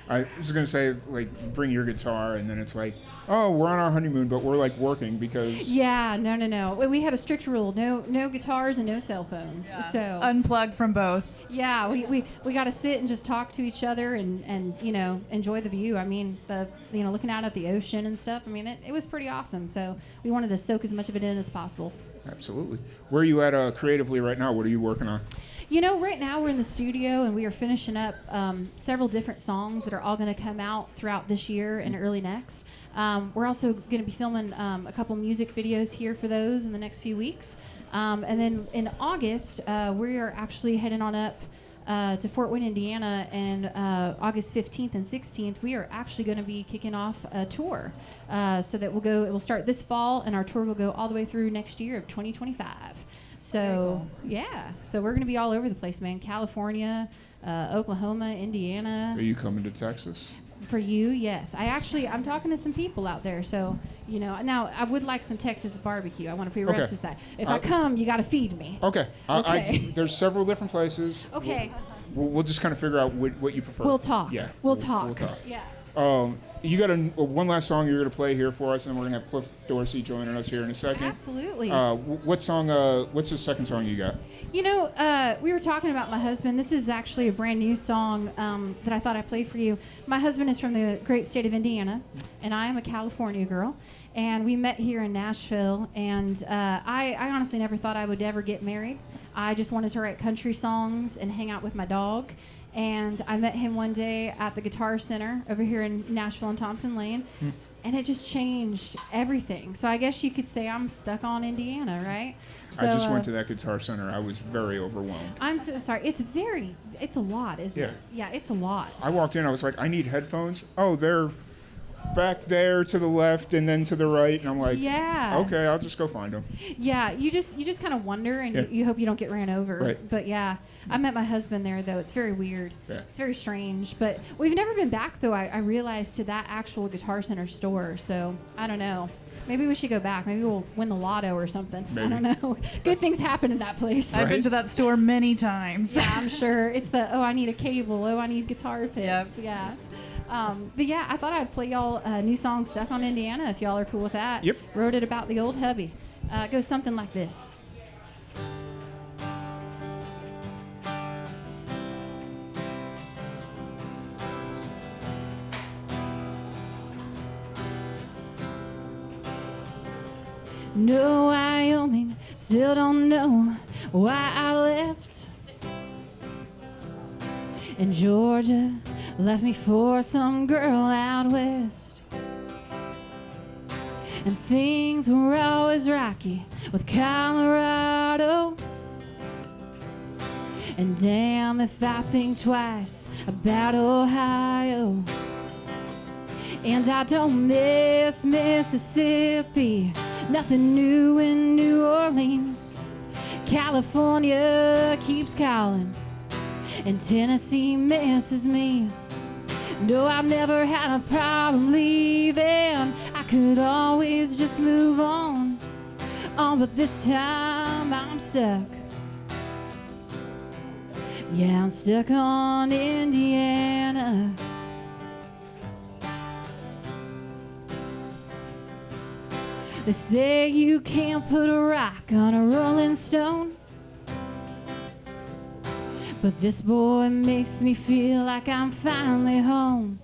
I was gonna say, like, bring your guitar, and then it's like, oh, we're on our honeymoon, but we're like working because. Yeah, no. We had a strict rule: no guitars and no cell phones. Yeah. So Unplug from both. yeah, we got to sit and just talk to each other and enjoy the view. I mean, looking out at the ocean and stuff. I mean, it was pretty awesome. So we wanted to soak as much of it in as possible. Absolutely. Where are you at creatively right now? What are you working on? Right now we're in the studio and we are finishing up several different songs that are all going to come out throughout this year and early next. We're also going to be filming a couple music videos here for those in the next few weeks. And then in August, we are actually heading on up to Fort Wayne, Indiana, and August 15th and 16th, we are actually going to be kicking off a tour. So that it will start this fall, and our tour will go all the way through next year of 2025. So, yeah. So we're going to be all over the place, man. California, Oklahoma, Indiana. Are you coming to Texas? For you, yes. I'm talking to some people out there. So, now I would like some Texas barbecue. I want to prerequisite that. If I come, you got to feed me. Okay. Okay. There's several different places. Okay. We'll just kind of figure out what you prefer. We'll talk. Yeah. We'll talk. We'll talk. Yeah. You got one last song you're going to play here for us, and then we're going to have Cliff Dorsey joining us here in a second. Absolutely. What song? What's the second song you got? We were talking about my husband. This is actually a brand new song that I thought I'd play for you. My husband is from the great state of Indiana, and I am a California girl. And we met here in Nashville, and I honestly never thought I would ever get married. I just wanted to write country songs and hang out with my dog. And I met him one day at the Guitar Center over here in Nashville and Thompson Lane, and it just changed everything. So I guess you could say I'm stuck on Indiana, right? So, I just went to that Guitar Center. I was very overwhelmed. I'm so sorry. It's a lot, isn't it? Yeah, it's a lot. I walked in. I was like, I need headphones. Oh, they're back there to the left and then to the right, and I'm like, yeah, okay, I'll just go find them. Yeah, you just kind of wonder, and you hope you don't get ran over. Right. But yeah, I met my husband there, though. It's very weird. Yeah. It's very strange. But we've never been back, though, I realized, to that actual Guitar Center store. So I don't know. Maybe we should go back. Maybe we'll win the lotto or something. Maybe. I don't know. Good things happen in that place. I've been to that store many times. Yeah, I'm sure. It's I need a cable. I need guitar picks. Yep. Yeah. But yeah, I thought I'd play y'all a new song, Stuck on Indiana, if y'all are cool with that. Yep. Wrote it about the old hubby. It goes something like this. No, Wyoming, still don't know why I left. And Georgia left me for some girl out west. And things were always rocky with Colorado. And damn if I think twice about Ohio. And I don't miss Mississippi, nothing new in New Orleans. California keeps calling, and Tennessee misses me. No, I've never had a problem leaving. I could always just move on. But this time I'm stuck. Yeah, I'm stuck on Indiana. They say you can't put a rock on a rolling stone, but this boy makes me feel like I'm finally home.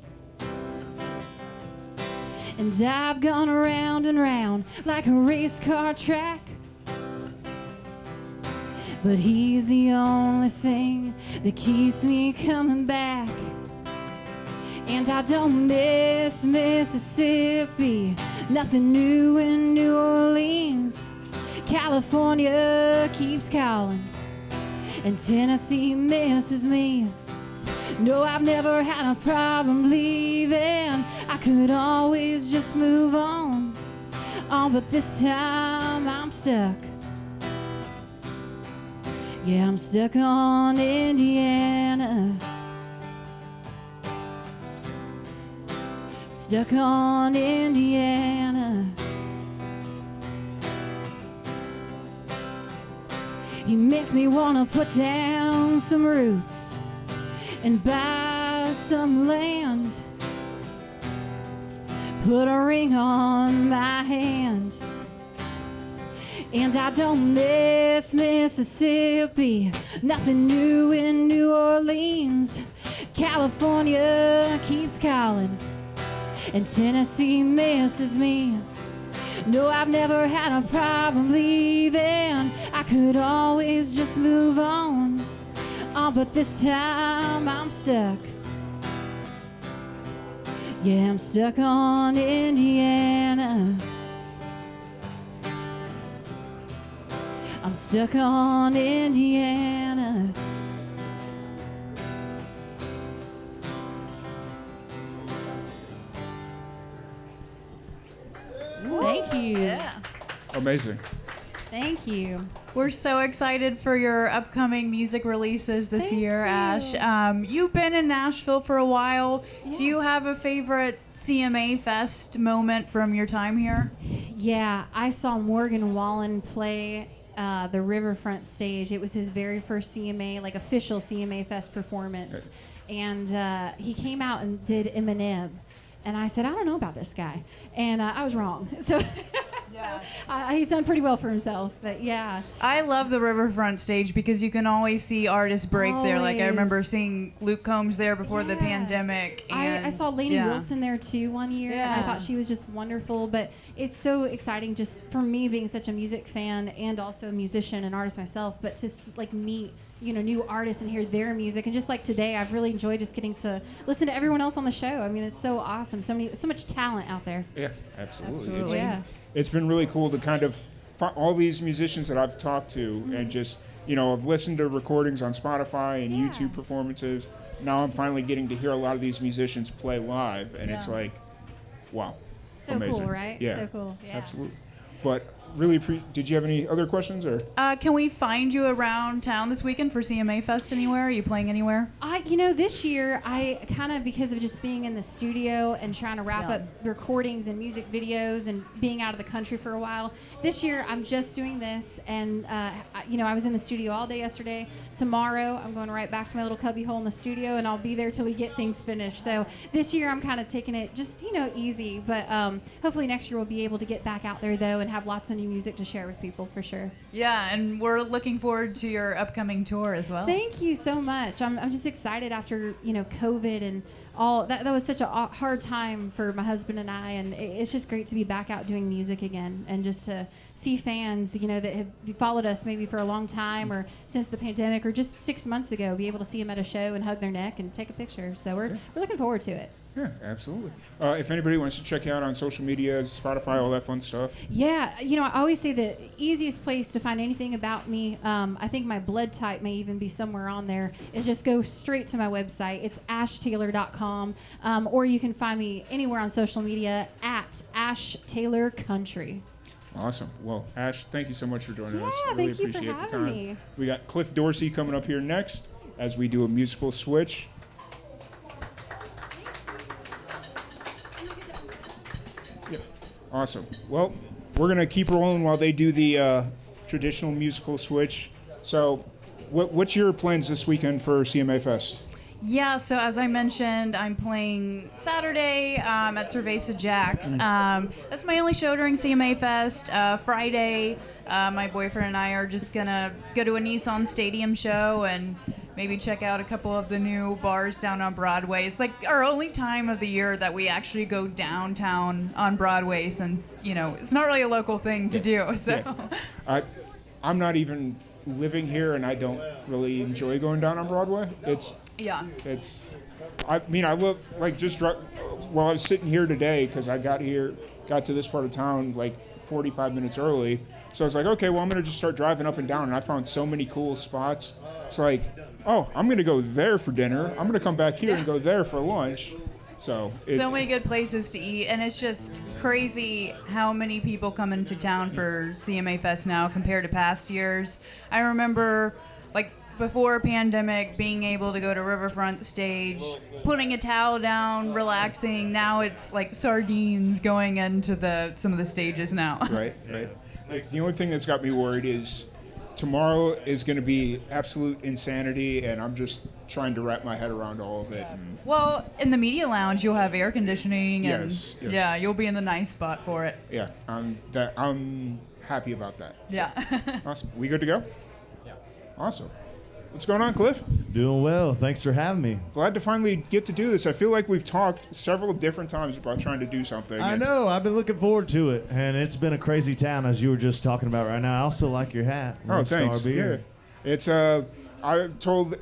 And I've gone around and round like a race car track, but he's the only thing that keeps me coming back. And I don't miss Mississippi, nothing new in New Orleans. California keeps calling, and Tennessee misses me. No, I've never had a problem leaving. I could always just move on. But this time I'm stuck. Yeah, I'm stuck on Indiana. Stuck on Indiana. He makes me wanna put down some roots and buy some land. put a ring on my hand. And I don't miss Mississippi, nothing new in New Orleans. California keeps calling, and Tennessee misses me. No, I've never had a problem leaving. I could always just move on. Oh, but this time I'm stuck. Yeah, I'm stuck on Indiana. I'm stuck on Indiana. Thank you. Yeah. Amazing. Thank you. We're so excited for your upcoming music releases this Thank year, you. Ash. You've been in Nashville for a while. Yeah. Do you have a favorite CMA Fest moment from your time here? Yeah, I saw Morgan Wallen play the Riverfront stage. It was his very first CMA, like official CMA Fest performance. And he came out and did Eminem. And I said, I don't know about this guy. And I was wrong. So, he's done pretty well for himself. But yeah. I love the Riverfront stage because you can always see artists break there. Like I remember Always. seeing Luke Combs there before the Yeah. pandemic. And I saw Lainey Wilson there too one year. And I Yeah. thought she was just wonderful. But it's so exciting just for me being such a music fan and also a musician and artist myself. But to like meet new artists and hear their music, and just like today, I've really enjoyed just getting to listen to everyone else on the show. I mean, it's so awesome. So much talent out there. Yeah, absolutely. Absolutely. Yeah. It's been really cool to kind of find all these musicians that I've talked to and just, I've listened to recordings on Spotify and Yeah. YouTube performances. Now I'm finally getting to hear a lot of these musicians play live, and it's Yeah. like, wow. So amazing. cool, right? Yeah. So cool. Yeah. Absolutely. But really, did you have any other questions or? Can we find you around town this weekend for CMA Fest anywhere? Are you playing anywhere? This year, I kind of, because of just being in the studio and trying to wrap Yeah. up recordings and music videos and being out of the country for a while, this year I'm just doing this. And, I was in the studio all day yesterday. Tomorrow, I'm going right back to my little cubby hole in the studio, and I'll be there till we get things finished. So this year, I'm kind of taking it just, easy. But hopefully next year, we'll be able to get back out there, though, and have lots of new music to share with people for sure. Yeah, and we're looking forward to your upcoming tour as well. Thank you so much. I'm just excited after, COVID and all that. That was such a hard time for my husband and I, and it's just great to be back out doing music again and just to see fans, that have followed us maybe for a long time or since the pandemic or just 6 months ago, be able to see them at a show and hug their neck and take a picture. So we're looking forward to it. Yeah, absolutely. If anybody wants to check you out on social media, Spotify, all that fun stuff. Yeah, I always say the easiest place to find anything about me, I think my blood type may even be somewhere on there, is just go straight to my website. It's ashtaylor.com, or you can find me anywhere on social media at Ash Taylor Country. Awesome. Well, Ash, thank you so much for joining us. Yeah, Really thank you for appreciate the having time. me. We got Cliff Dorsey coming up here next as we do a musical switch. Yeah. Awesome. Well, we're going to keep rolling while they do the traditional musical switch. So, what's your plans this weekend for CMA Fest? Yeah, so as I mentioned, I'm playing Saturday at Cerveza Jack's. That's my only show during CMA Fest. Friday, my boyfriend and I are just going to go to a Nissan Stadium show and maybe check out a couple of the new bars down on Broadway. It's like our only time of the year that we actually go downtown on Broadway since, it's not really a local thing to do. So. Yeah. I'm not even living here, and I don't really enjoy going down on Broadway. I live while I was sitting here today, because I got to this part of town like 45 minutes early. So I was like, okay, well, I'm going to just start driving up and down, and I found so many cool spots. It's like, oh, I'm going to go there for dinner. I'm going to come back here and go there for lunch. So many good places to eat, and it's just crazy how many people come into town for CMA Fest now compared to past years. I remember, before pandemic, being able to go to Riverfront stage, putting a towel down, relaxing. Now it's like sardines going into some of the stages now. Right. The only thing that's got me worried is tomorrow is going to be absolute insanity, and I'm just trying to wrap my head around all of it. And Well, in the media lounge, you'll have air conditioning, and Yes. yeah, you'll be in the nice spot for it. yeah, I'm happy about that. Yeah. Awesome. We good to go? Yeah. Awesome. What's going on, Cliff? Doing well. Thanks for having me. Glad to finally get to do this. I feel like we've talked several different times about trying to do something. I and- know. I've been looking forward to it, and it's been a crazy town, as you were just talking about right now. I also like your hat. Oh, Lone Star thanks. Beer. Yeah. It's I told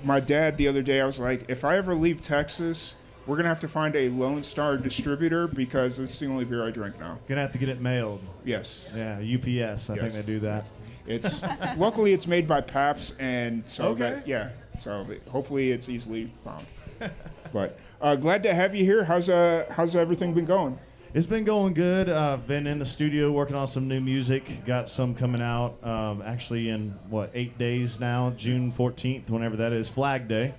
my dad the other day, I was like, if I ever leave Texas, we're gonna have to find a Lone Star distributor because it's the only beer I drink now. Gonna have to get it mailed. Yes. Yeah, UPS. I think Yes. they do that. It's luckily it's made by Pabst, and so Okay. so hopefully it's easily found. But glad to have you here. How's everything been going? It's been going good. I've been in the studio working on some new music. Got some coming out actually in 8 days now, June 14th, whenever that is, Flag Day.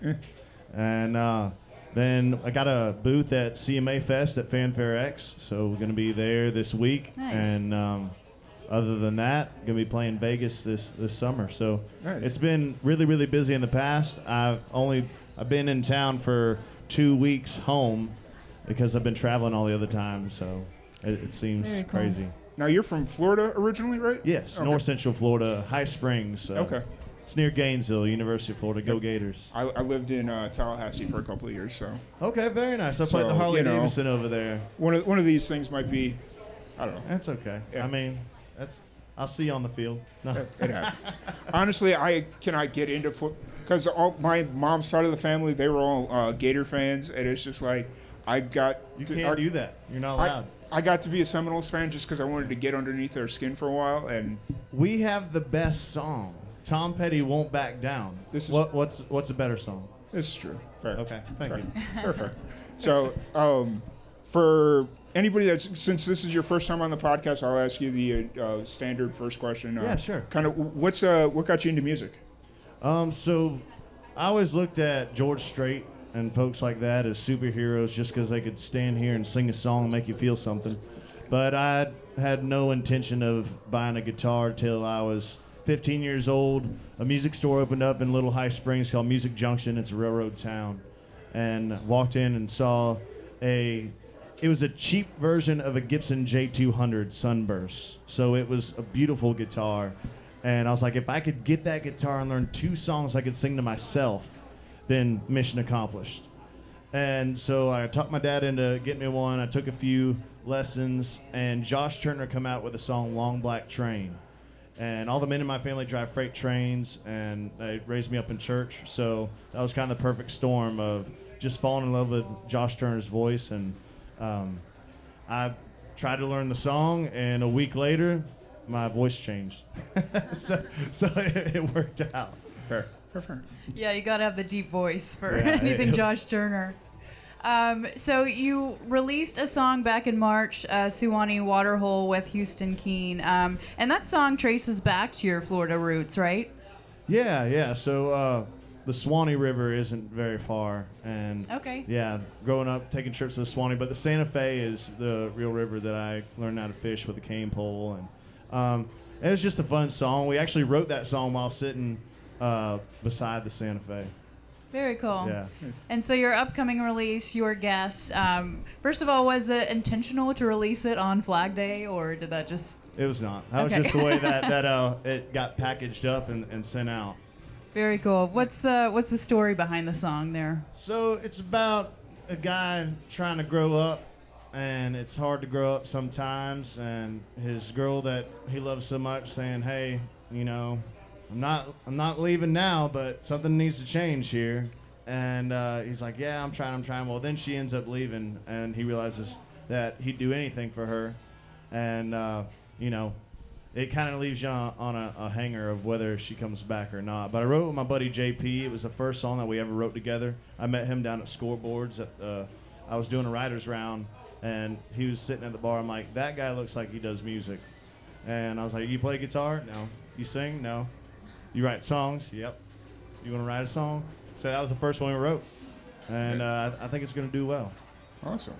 And then I got a booth at CMA Fest at Fanfare X, so we're gonna be there this week. Nice. And other than that, gonna be playing Vegas this summer. So Nice. it's been really, really busy in the past. I've been in town for 2 weeks home because I've been traveling all the other times. So it seems Very cool. crazy. Now you're from Florida originally, right? Yes, Okay. North Central Florida, High Springs. Okay. It's near Gainesville, University of Florida. Go Gators. I lived in Tallahassee for a couple of years, so Okay, very nice. I played So, the Harley you know. Davidson over there. one of these things might be, I don't know. That's okay. Yeah. I mean, I'll see you on the field. No. It happens. Honestly, I cannot get into foot because all my mom's side of the family, they were all Gator fans, and it's just like I got You to, can't do that. You're not allowed. I got to be a Seminoles fan just because I wanted to get underneath their skin for a while, and We have the best song. Tom Petty Won't Back Down. This is- What's a better song? this is true. Fair. Okay, thank you. Fair. So, for anybody since this is your first time on the podcast, I'll ask you the standard first question. Yeah, sure. Kind of what got you into music? So I always looked at George Strait and folks like that as superheroes just because they could stand here and sing a song and make you feel something. But I had no intention of buying a guitar till I was 15 years old. A music store opened up in Little High Springs called Music Junction. It's a railroad town. And walked in and saw it was a cheap version of a Gibson J200 Sunburst. So it was a beautiful guitar. And I was like, if I could get that guitar and learn 2 songs I could sing to myself, then mission accomplished. And so I talked my dad into getting me one. I took a few lessons, and Josh Turner come out with the song Long Black Train. And all the men in my family drive freight trains, and they raised me up in church. So that was kind of the perfect storm of just falling in love with Josh Turner's voice. And I tried to learn the song, and a week later, my voice changed. so it worked out. Fair. Yeah, you gotta have the deep voice for Yeah, anything it was- Josh Turner. So you released a song back in March, Suwannee Waterhole with Houston Keen, and that song traces back to your Florida roots, right? Yeah. So the Suwannee River isn't very far, and Okay. yeah, growing up taking trips to the Suwannee, but the Santa Fe is the real river that I learned how to fish with a cane pole, and it was just a fun song. We actually wrote that song while sitting beside the Santa Fe. Very cool. Yeah. And so your upcoming release, Your Guess, first of all, was it intentional to release it on Flag Day, or did that just... It was not. That Okay. was just the way that it got packaged up and sent out. Very cool. What's the story behind the song there? So it's about a guy trying to grow up, and it's hard to grow up sometimes, and his girl that he loves so much saying, hey, you know, I'm not leaving now, but something needs to change here. And he's like, yeah, I'm trying. Well, then she ends up leaving, and he realizes that he'd do anything for her. And, you know, it kind of leaves you on a hanger of whether she comes back or not. But I wrote with my buddy JP. It was the first song that we ever wrote together. I met him down at Scoreboards. I was doing a writer's round, and he was sitting at the bar. I'm like, that guy looks like he does music. And I was like, you play guitar? No. You sing? No. You write songs? Yep. You want to write a song? So that was the first one we wrote. And I think it's going to do well. Awesome.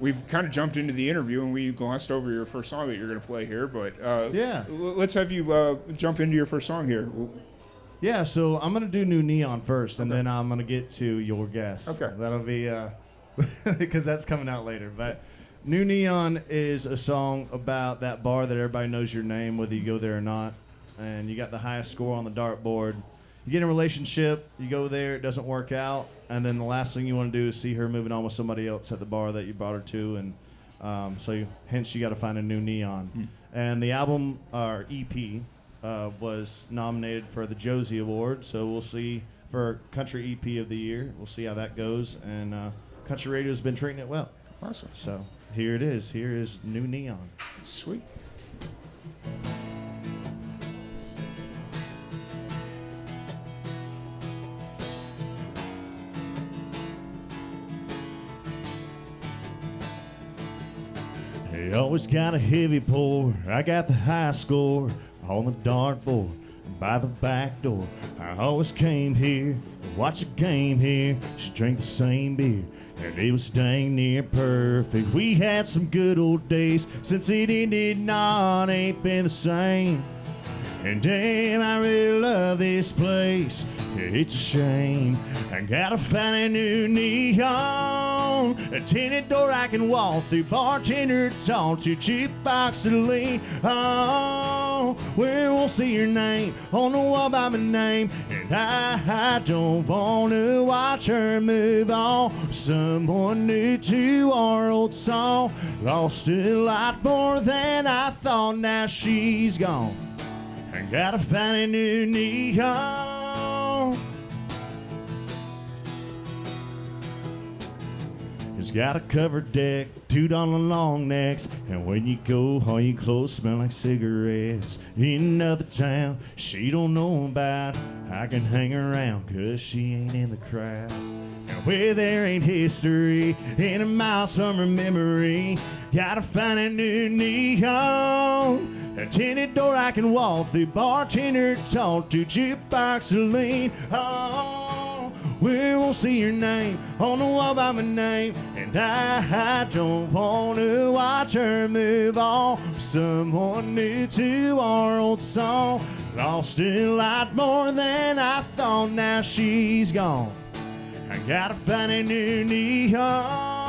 we've kind of jumped into the interview and we glossed over your first song that you're going to play here, but let's have you jump into your first song here. Yeah, so I'm going to do New Neon first, and then I'm going to get to Your Guess. Okay. That'll be, because that's coming out later. But New Neon is a song about that bar that everybody knows your name, whether you go there or not, and you got the highest score on the dartboard. You get in a relationship, you go there, it doesn't work out, and then the last thing you want to do is see her moving on with somebody else at the bar that you brought her to, and hence you got to find a new neon. And the album, or EP, was nominated for the Josie Award, so we'll see for Country EP of the Year. We'll see how that goes, and country radio's been treating it well. Awesome. So here it is. Here is New Neon. Sweet. He always got a heavy pour. I got the high score on the dartboard by the back door. I always came here to watch a game here. She drank the same beer, and it was dang near perfect. We had some good old days since it ended, not ain't been the same. And damn, I really love this place. It's a shame I gotta find a new neon, a tinted door I can walk through, bartender to talk to, jukebox to lean on, where we'll see your name on the wall by my name. And I don't wanna watch her move on. Someone new to our old song, lost a lot more than I thought. Now she's gone. I gotta find a new neon. It's got a covered deck, $2 long necks, and when you go, all your clothes smell like cigarettes. In another town she don't know about, I can hang around 'cause she ain't in the crowd. And where there ain't history, in a miles from her memory, gotta find a new neon. A tinted door I can walk through, bartender to talk to, jukebox to lean on, we won't see your name on the wall by my name. And I don't want to watch her move on. Someone new to our old song, lost a lot more than I thought. Now she's gone. I gotta find a new neon.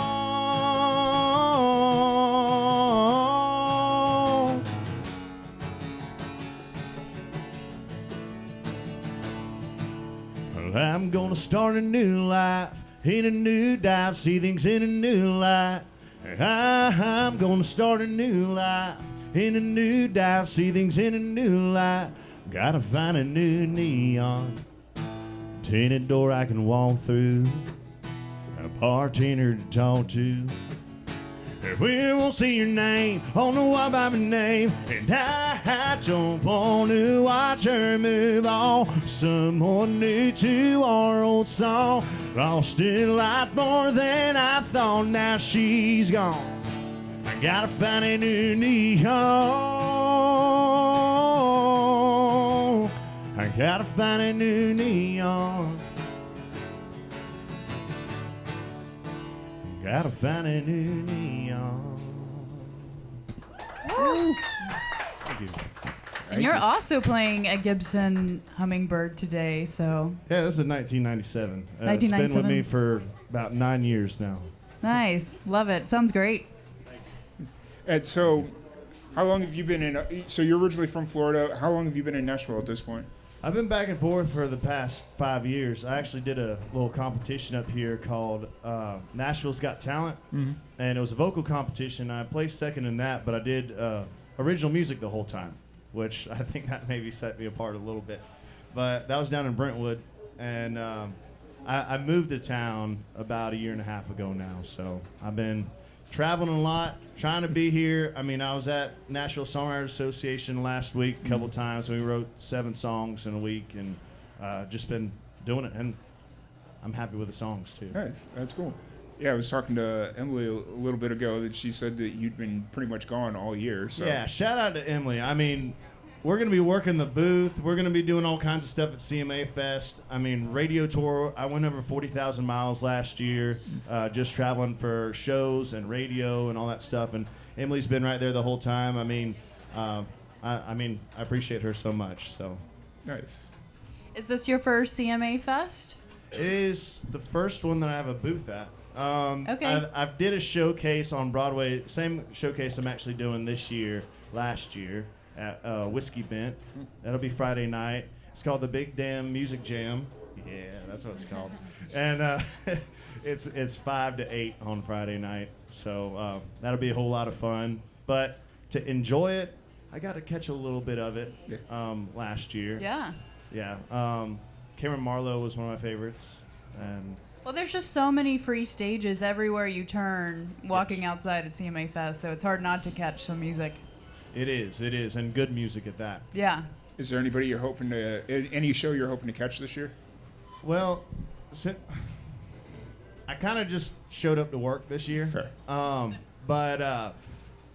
I'm gonna start a new life in a new dive, see things in a new light. I'm gonna start a new life in a new dive, see things in a new light. Gotta find a new neon, tinted door I can walk through, a bartender to talk to. We won't see your name on the wall by my name. And I don't want to watch her move on. Someone new to our old song, lost a lot more than I thought. Now she's gone. I gotta find a new neon. I gotta find a new neon. Gotta find a new neon. Thank you. And you're also playing a Gibson Hummingbird today, so. Yeah, this is a 1997. It's been 1997. with me for about 9 years now. Nice. Love it. Sounds great. And so, how long have you been in? So you're originally from Florida. How long have you been in Nashville at this point? I've been back and forth for the past 5 years. I actually did a little competition up here called Nashville's Got Talent, and it was a vocal competition. I placed second in that, but I did original music the whole time, which I think that maybe set me apart a little bit. But that was down in Brentwood, and I moved to town about a year and a half ago now, so I've been traveling a lot, trying to be here. I mean, I was at Nashville Songwriters Association last week a couple times. We wrote 7 songs in a week, and just been doing it, and I'm happy with the songs too. Nice, that's cool. Yeah, I was talking to Emily a little bit ago that she said that you'd been pretty much gone all year. So Yeah, shout out to Emily. I mean, we're going to be working the booth. We're going to be doing all kinds of stuff at CMA Fest. I mean, radio tour. I went over 40,000 miles last year, just traveling for shows and radio and all that stuff. And Emily's been right there the whole time. I mean, I appreciate her so much. So Nice. Is this your first CMA Fest? it is the first one that I have a booth at. Okay. I did a showcase on Broadway, same showcase I'm actually doing last year at Whiskey Bent. That'll be Friday night. It's called the Big Damn Music Jam. Yeah, that's what it's called. And it's 5 to 8 on Friday night. So that'll be a whole lot of fun. But to enjoy it, I got to catch a little bit of it last year. Yeah. Yeah. Cameron Marlowe was one of my favorites. And Well, there's just so many free stages everywhere you turn walking Yes. outside at CMA Fest, so it's hard not to catch some music. it is, and good music at that. Yeah. Is there anybody you're hoping to, any show you're hoping to catch this year? Well, I kind of just showed up to work this year. Fair. But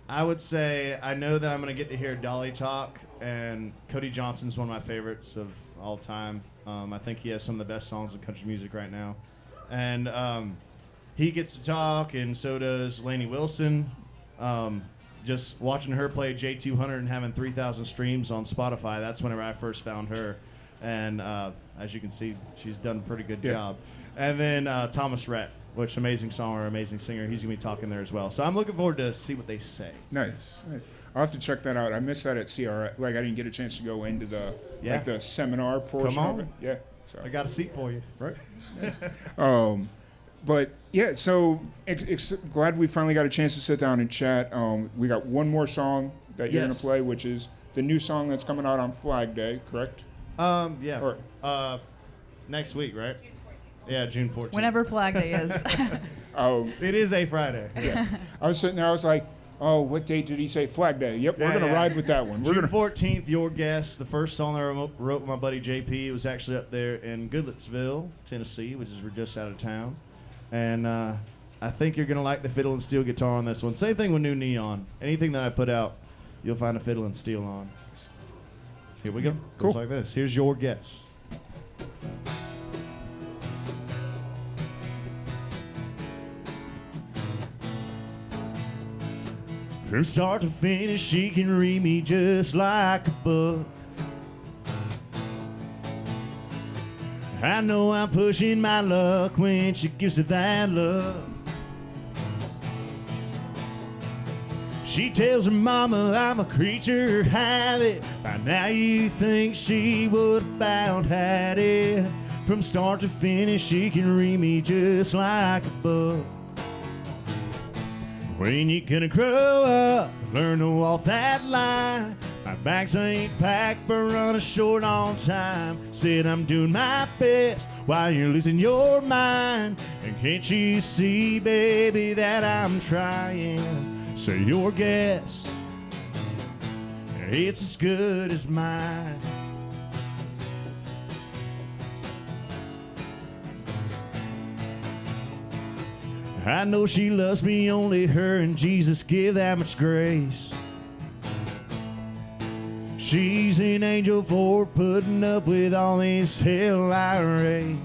I would say I know that I'm going to get to hear Dolly talk, and Cody Johnson's one of my favorites of all time. I think he has some of the best songs in country music right now. And he gets to talk, and so does Lainey Wilson. Just watching her play J200 and having 3,000 streams on Spotify, that's whenever I first found her. And as you can see, she's done a pretty good job. And then Thomas Rhett, which amazing songwriter, amazing singer. He's going to be talking there as well. So I'm looking forward to see what they say. Nice. I'll have to check that out. I missed that at CRS. Like, I didn't get a chance to go into the like the seminar portion Come of on. it. Yeah. So. I got a seat for you. Right. But yeah, so glad we finally got a chance to sit down and chat. We got one more song that you're Yes. gonna play, which is the new song that's coming out on Flag Day, correct? Yeah. Or- Next week, right? Yeah, June 14th. Whenever Flag Day is. It is a Friday. Yeah. I was sitting there, I was like, oh, what date did he say? Flag Day. Yep, we're gonna ride with that one. We're June gonna 14th, Your Guess. The first song that I wrote with my buddy JP. It was actually up there in Goodlettsville, Tennessee, which is we're just out of town. And I think you're going to like the fiddle and steel guitar on this one. Same thing with New Neon. Anything that I put out, you'll find a fiddle and steel on. Here we go. Cool. Goes like this. Here's Your Guess. From start to finish, she can read me just like a book. I know I'm pushing my luck when she gives it that look. She tells her mama I'm a creature of habit. By now you think she would about had it. From start to finish, she can read me just like a book. When you gonna grow up, learn to walk that line. My bags ain't packed, but running short on time. Said I'm doing my best while you're losing your mind. And can't you see, baby, that I'm trying? So your guess, it's as good as mine. I know she loves me, only her and Jesus give that much grace. She's an angel for putting up with all this hell I raise.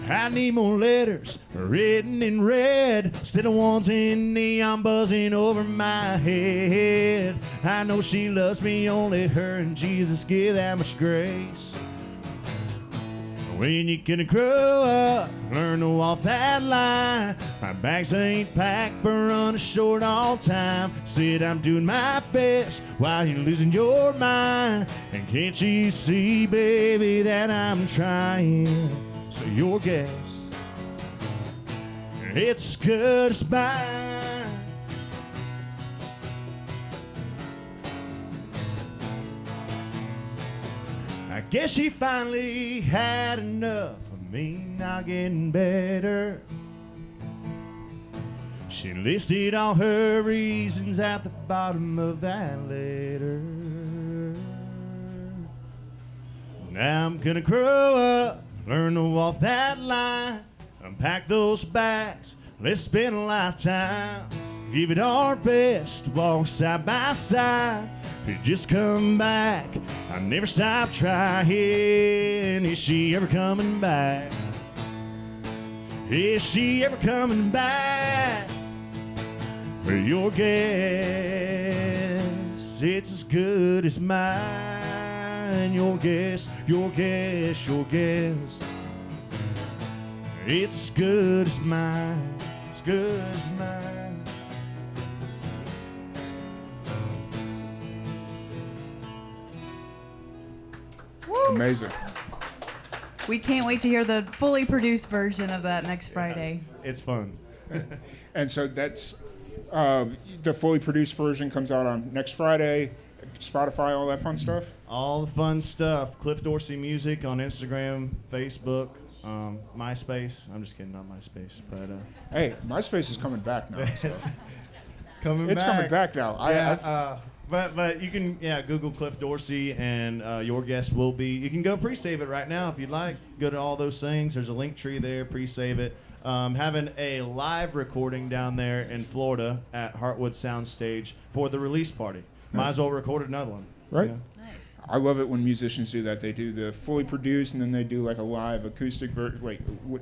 I need more letters written in red instead of ones in neon buzzing over my head. I know she loves me, only her and Jesus give that much grace. When you gonna grow up, learn to walk that line. My bags ain't packed, but running short all time. Said I'm doing my best while you're losing your mind. And can't you see, baby, that I'm trying? So your guess, it's as good as mine. I guess she finally had enough of me not getting better. She listed all her reasons at the bottom of that letter. Now I'm gonna grow up, learn to walk that line, unpack those bags, let's spend a lifetime. Give it our best, walk side by side. If you just come back, I never stop trying. Is she ever coming back? Is she ever coming back? For your guess, it's as good as mine. Your guess, your guess, your guess. It's as good as mine, as good as mine. Amazing. We can't wait to hear the fully produced version of that next Friday. It's fun. And so that's the fully produced version comes out on next Friday. Spotify, all that fun stuff. All the fun stuff. Cliff Dorsey Music on Instagram, Facebook, MySpace. I'm just kidding, not MySpace, but Hey, MySpace is coming back now. So. it's coming It's back. coming back now. But you can Google Cliff Dorsey and your guest will be. You can go pre-save it right now if you'd like. Go to all those things. There's a link tree there. Pre-save it. Having a live recording down there in Florida at Heartwood Soundstage for the release party. Might as well record another one. Right. Yeah. Nice. I love it when musicians do that. They do the fully produced and then they do like a live acoustic, a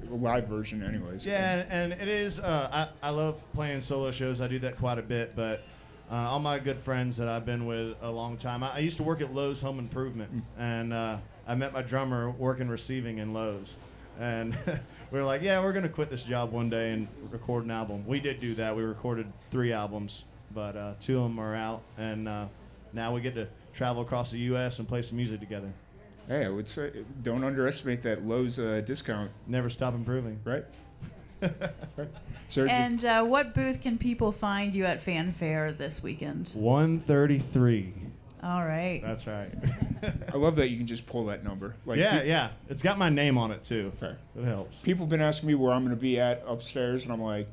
live version anyways. Yeah, and it is. I love playing solo shows. I do that quite a bit, but all my good friends that I've been with a long time. I used to work at Lowe's Home Improvement, and I met my drummer working receiving in Lowe's, and we were like, yeah, we're gonna quit this job one day and record an album. We did do that. We recorded 3 albums, but 2 of them are out, and now we get to travel across the U.S. and play some music together. Hey, I would say don't underestimate that Lowe's discount, Never stop improving. right? Right. So And what booth can people find you at Fanfare this weekend? 133. All right. That's right. I love that you can just pull that number. Like Yeah. It's got my name on it too. Fair. It helps. People have been asking me where I'm going to be at upstairs, and I'm like,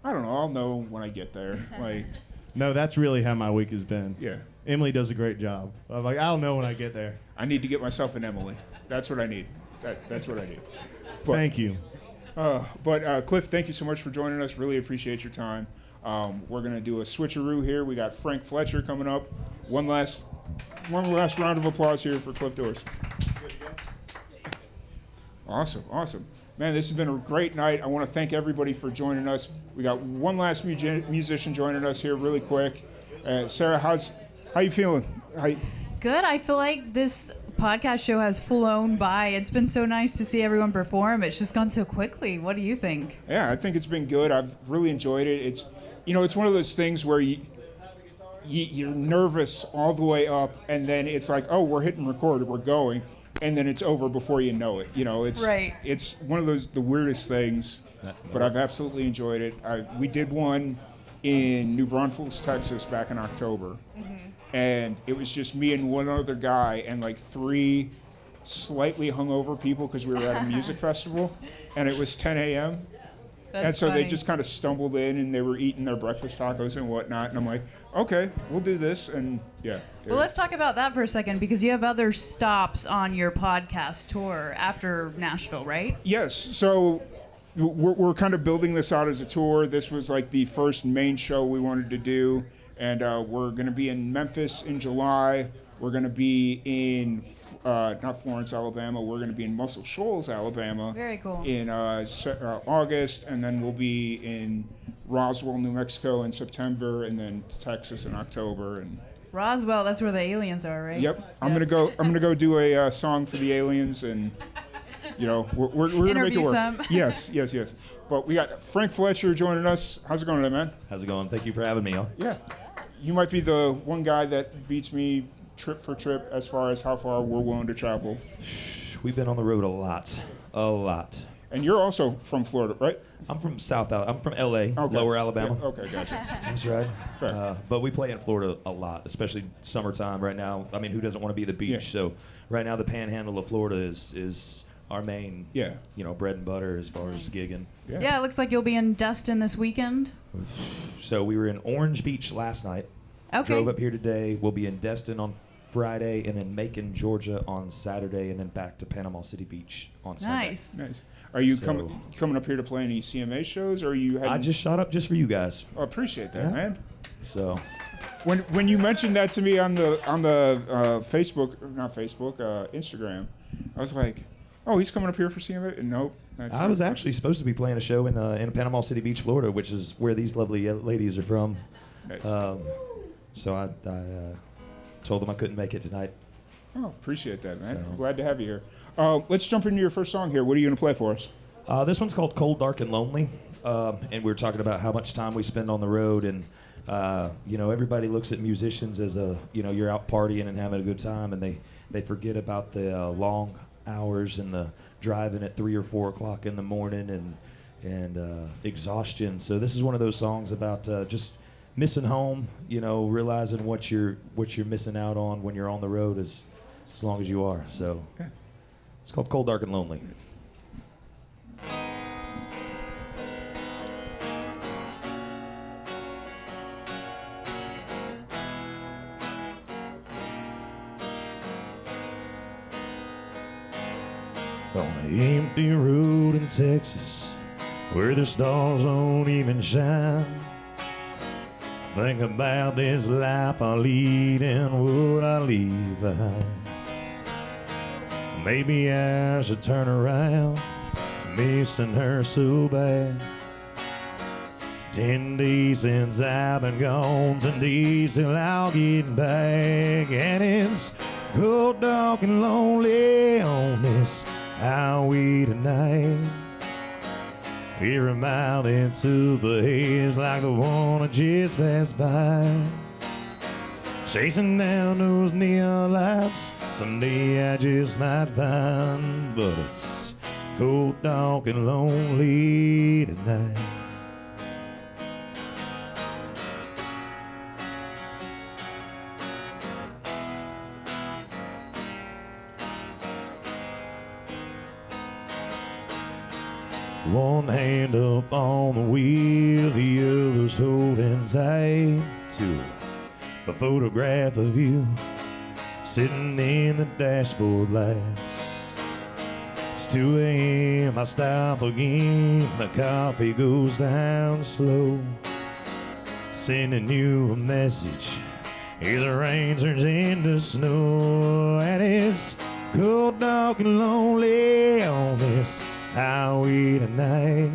I don't know. I'll know when I get there. Like, No, that's really how my week has been. yeah, Emily does a great job. I'm like, I'll know when I get there. I need to get myself an Emily. That's what I need. That's what I need. But, Thank you. But Cliff, thank you so much for joining us. Really appreciate your time. We're gonna do a switcheroo here. We got Frank Fletcher coming up. One last round of applause here for Cliff Dorsey. Awesome. Man, this has been a great night. I want to thank everybody for joining us. We got one last musician joining us here really quick. Sarah, how you feeling? Good. I feel like this podcast show has flown by. It's been so nice to see everyone perform. It's just gone so quickly. What do you think? Yeah, I think it's been good. I've really enjoyed it. It's one of those things where you're nervous all the way up, and then it's like, oh, we're hitting record, we're going, and then it's over before you know it. It's Right. It's one of the weirdest things, but I've absolutely enjoyed it. We did one in New Braunfels, Texas, back in October, and it was just me and one other guy and like 3 slightly hungover people because we were at a music festival, and it was 10 a.m. And so they just kind of stumbled in and they were eating their breakfast tacos and whatnot. And I'm like, okay, we'll do this. And yeah. Well, let's talk about that for a second because you have other stops on your podcast tour after Nashville, right? Yes. So we're kind of building this out as a tour. This was like the first main show we wanted to do. And we're going to be in Memphis in July. We're going to be in, not Florence, Alabama. We're going to be in Muscle Shoals, Alabama. Very cool. In August, and then we'll be in Roswell, New Mexico in September, and then Texas in October. And Roswell, that's where the aliens are, right? yep, I'm gonna go do a song for the aliens, and we're gonna make it Interview work. some. Yes. But we got Frank Fletcher joining us. How's it going today, man? How's it going? Thank you for having me on. Yeah, you might be the one guy that beats me trip for trip as far as how far we're willing to travel. We've been on the road a lot. And you're also from Florida, right? I'm from I'm from LA, Okay. Lower Alabama. Yeah, okay, gotcha. That's right. Fair. But we play in Florida a lot, especially summertime right now. I mean, who doesn't want to be the beach? Yeah. So right now the panhandle of Florida is our main, Yeah. bread and butter as far as gigging. Yeah, it looks like you'll be in Destin this weekend. So we were in Orange Beach last night. Okay. Drove up here today. We'll be in Destin on Friday, and then Macon, Georgia on Saturday, and then back to Panama City Beach on Sunday. Nice. Nice. Are you So- coming up here to play any CMA shows, or are you? I just shot up just for you guys. I appreciate that, Yeah. man. So When you mentioned that to me on the Facebook, not Facebook, Instagram, I was like, oh, he's coming up here for CMA. And nope. I was actually supposed to be playing a show in Panama City Beach, Florida, which is where these lovely ladies are from. Nice. So I told them I couldn't make it tonight. Oh, appreciate that, man. So- Glad to have you here. Let's jump into your first song here. What are you going to play for us? This one's called Cold, Dark, and Lonely. And we were talking about how much time we spend on the road. And, everybody looks at musicians as you're out partying and having a good time. And they forget about the long hours and the driving at 3 or 4 o'clock in the morning and exhaustion. So this is one of those songs about just missing home, realizing what you're missing out on when you're on the road as long as you are. So Yeah. it's called Cold, Dark, and Lonely. On an empty road in Texas, where the stars don't even shine. Think about this life I lead and what I leave behind. Maybe I should turn around, missing her so bad. 10 days since I've been gone, 10 days till I'll get back. And it's cold, dark, and lonely on this highway tonight. Every mile into the haze like the one I just passed by. Chasing down those neon lights, someday I just might find. But it's cold, dark, and lonely tonight. One hand up on the wheel, the other's holding tight to a photograph of you sitting in the dashboard lights. It's 2 a.m., I stop again, the coffee goes down slow, sending you a message as the rain turns into snow. And it's cold, dark, and lonely on this highway tonight.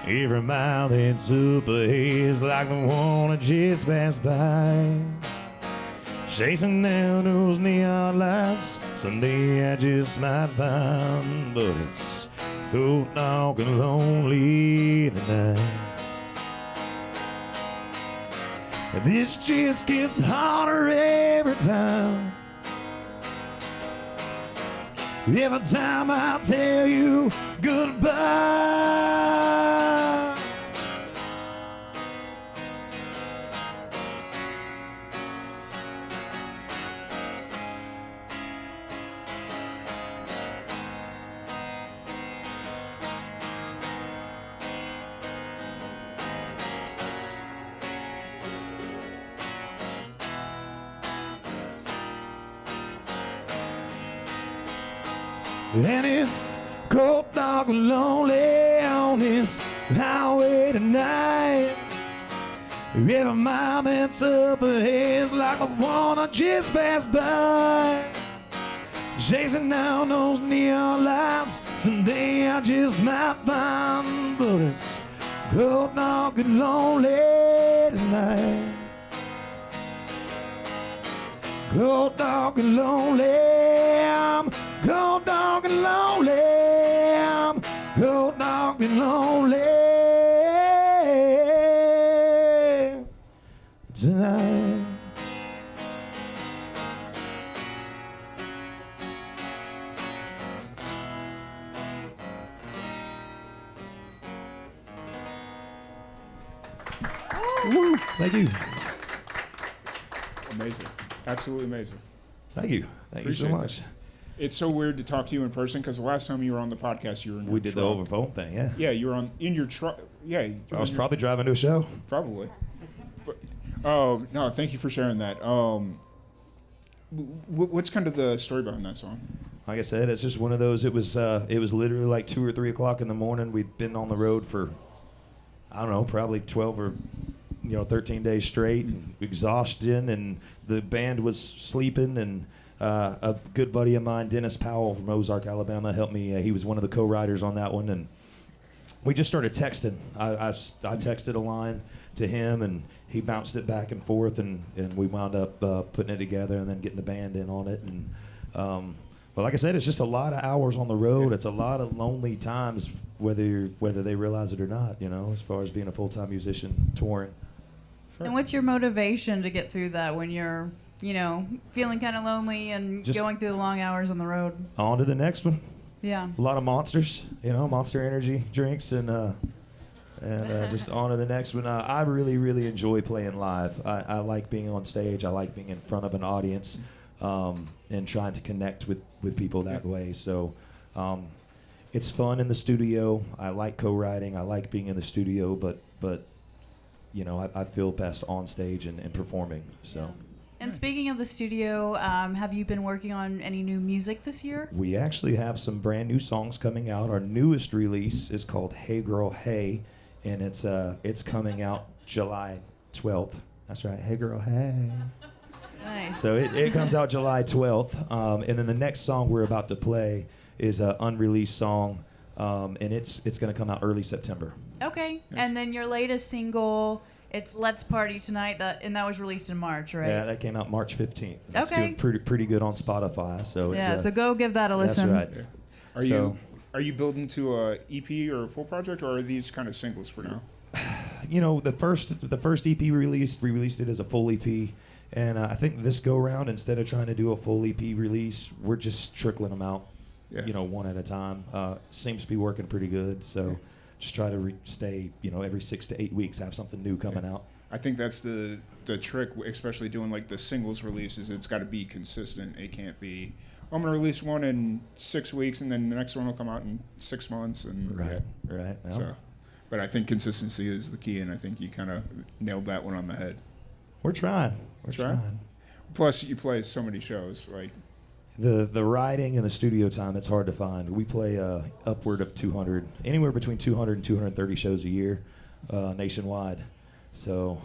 Every mile that's up ahead is like the one I just passed by. Chasing down those neon lights, someday I just might find. But it's cold, dark, and lonely tonight. This just gets harder every time. Every time I tell you goodbye. And it's cold, dark, and lonely on this highway tonight. Every mile that's up ahead is like the one I just passed by. Chasing down those neon lights, someday I just might find. But it's cold, dark, and lonely tonight. Cold, dark, and lonely. I'm cold, dark, and lonely. I'm cold, dark, and lonely tonight. Woo. Thank you. Amazing. Absolutely amazing. Thank you. Thank you so Appreciate much. that. It's so weird to talk to you in person because the last time you were on the podcast, you were in your We did the truck. over phone thing, yeah. Yeah, you were in your truck. Yeah, you were I was in your- probably driving to a show. Probably. But, oh no! Thank you for sharing that. What's kind of the story behind that song? Like I said, it's just one of those. It was literally like 2 or 3 o'clock in the morning. We'd been on the road for, I don't know, probably 12 or 13 days straight, and exhausted, and the band was sleeping, and a good buddy of mine, Dennis Powell from Ozark, Alabama, helped me. He was one of the co-writers on that one, and we just started texting. I texted a line to him, and he bounced it back and forth, and we wound up putting it together and then getting the band in on it. And but like I said, it's just a lot of hours on the road. It's a lot of lonely times, whether they realize it or not, as far as being a full-time musician touring. And what's your motivation to get through that when you're, feeling kind of lonely and Just going through the long hours on the road? On to the next one. Yeah. A lot of Monsters, Monster Energy drinks, and just on to the next one. I really, really enjoy playing live. I like being on stage. I like being in front of an audience, and trying to connect with people that way. So it's fun in the studio. I like co-writing. I like being in the studio, but I feel best on stage and performing. So. And speaking of the studio, have you been working on any new music this year? We actually have some brand new songs coming out. Our newest release is called Hey Girl Hey, and it's coming out July 12th. That's right, Hey Girl Hey. Nice. So it comes out July 12th, and then the next song we're about to play is an unreleased song, and it's going to come out early September. Okay, Yes. and then your latest single, it's Let's Party Tonight, and that was released in March, right? Yeah, that came out March 15th. It's Okay. doing pretty good on Spotify. So it's, so go give that a that's listen. right. Yeah. Are you building to a EP or a full project, or are these kind of singles for now? The first EP we released it as a full EP, and I think this go round, instead of trying to do a full EP release, we're just trickling them out, one at a time. Seems to be working pretty good, so just try to stay, every 6 to 8 weeks have something new coming out. I think that's the trick, especially doing like the singles releases. It's got to be consistent. It can't be, I'm going to release one in 6 weeks, and then the next one will come out in 6 months. And Right. No. So, but I think consistency is the key, and I think you kind of nailed that one on the head. We're trying. Plus, you play so many shows. Like The writing and the studio time, it's hard to find. We play upward of 200, anywhere between 200 and 230 shows a year, nationwide. So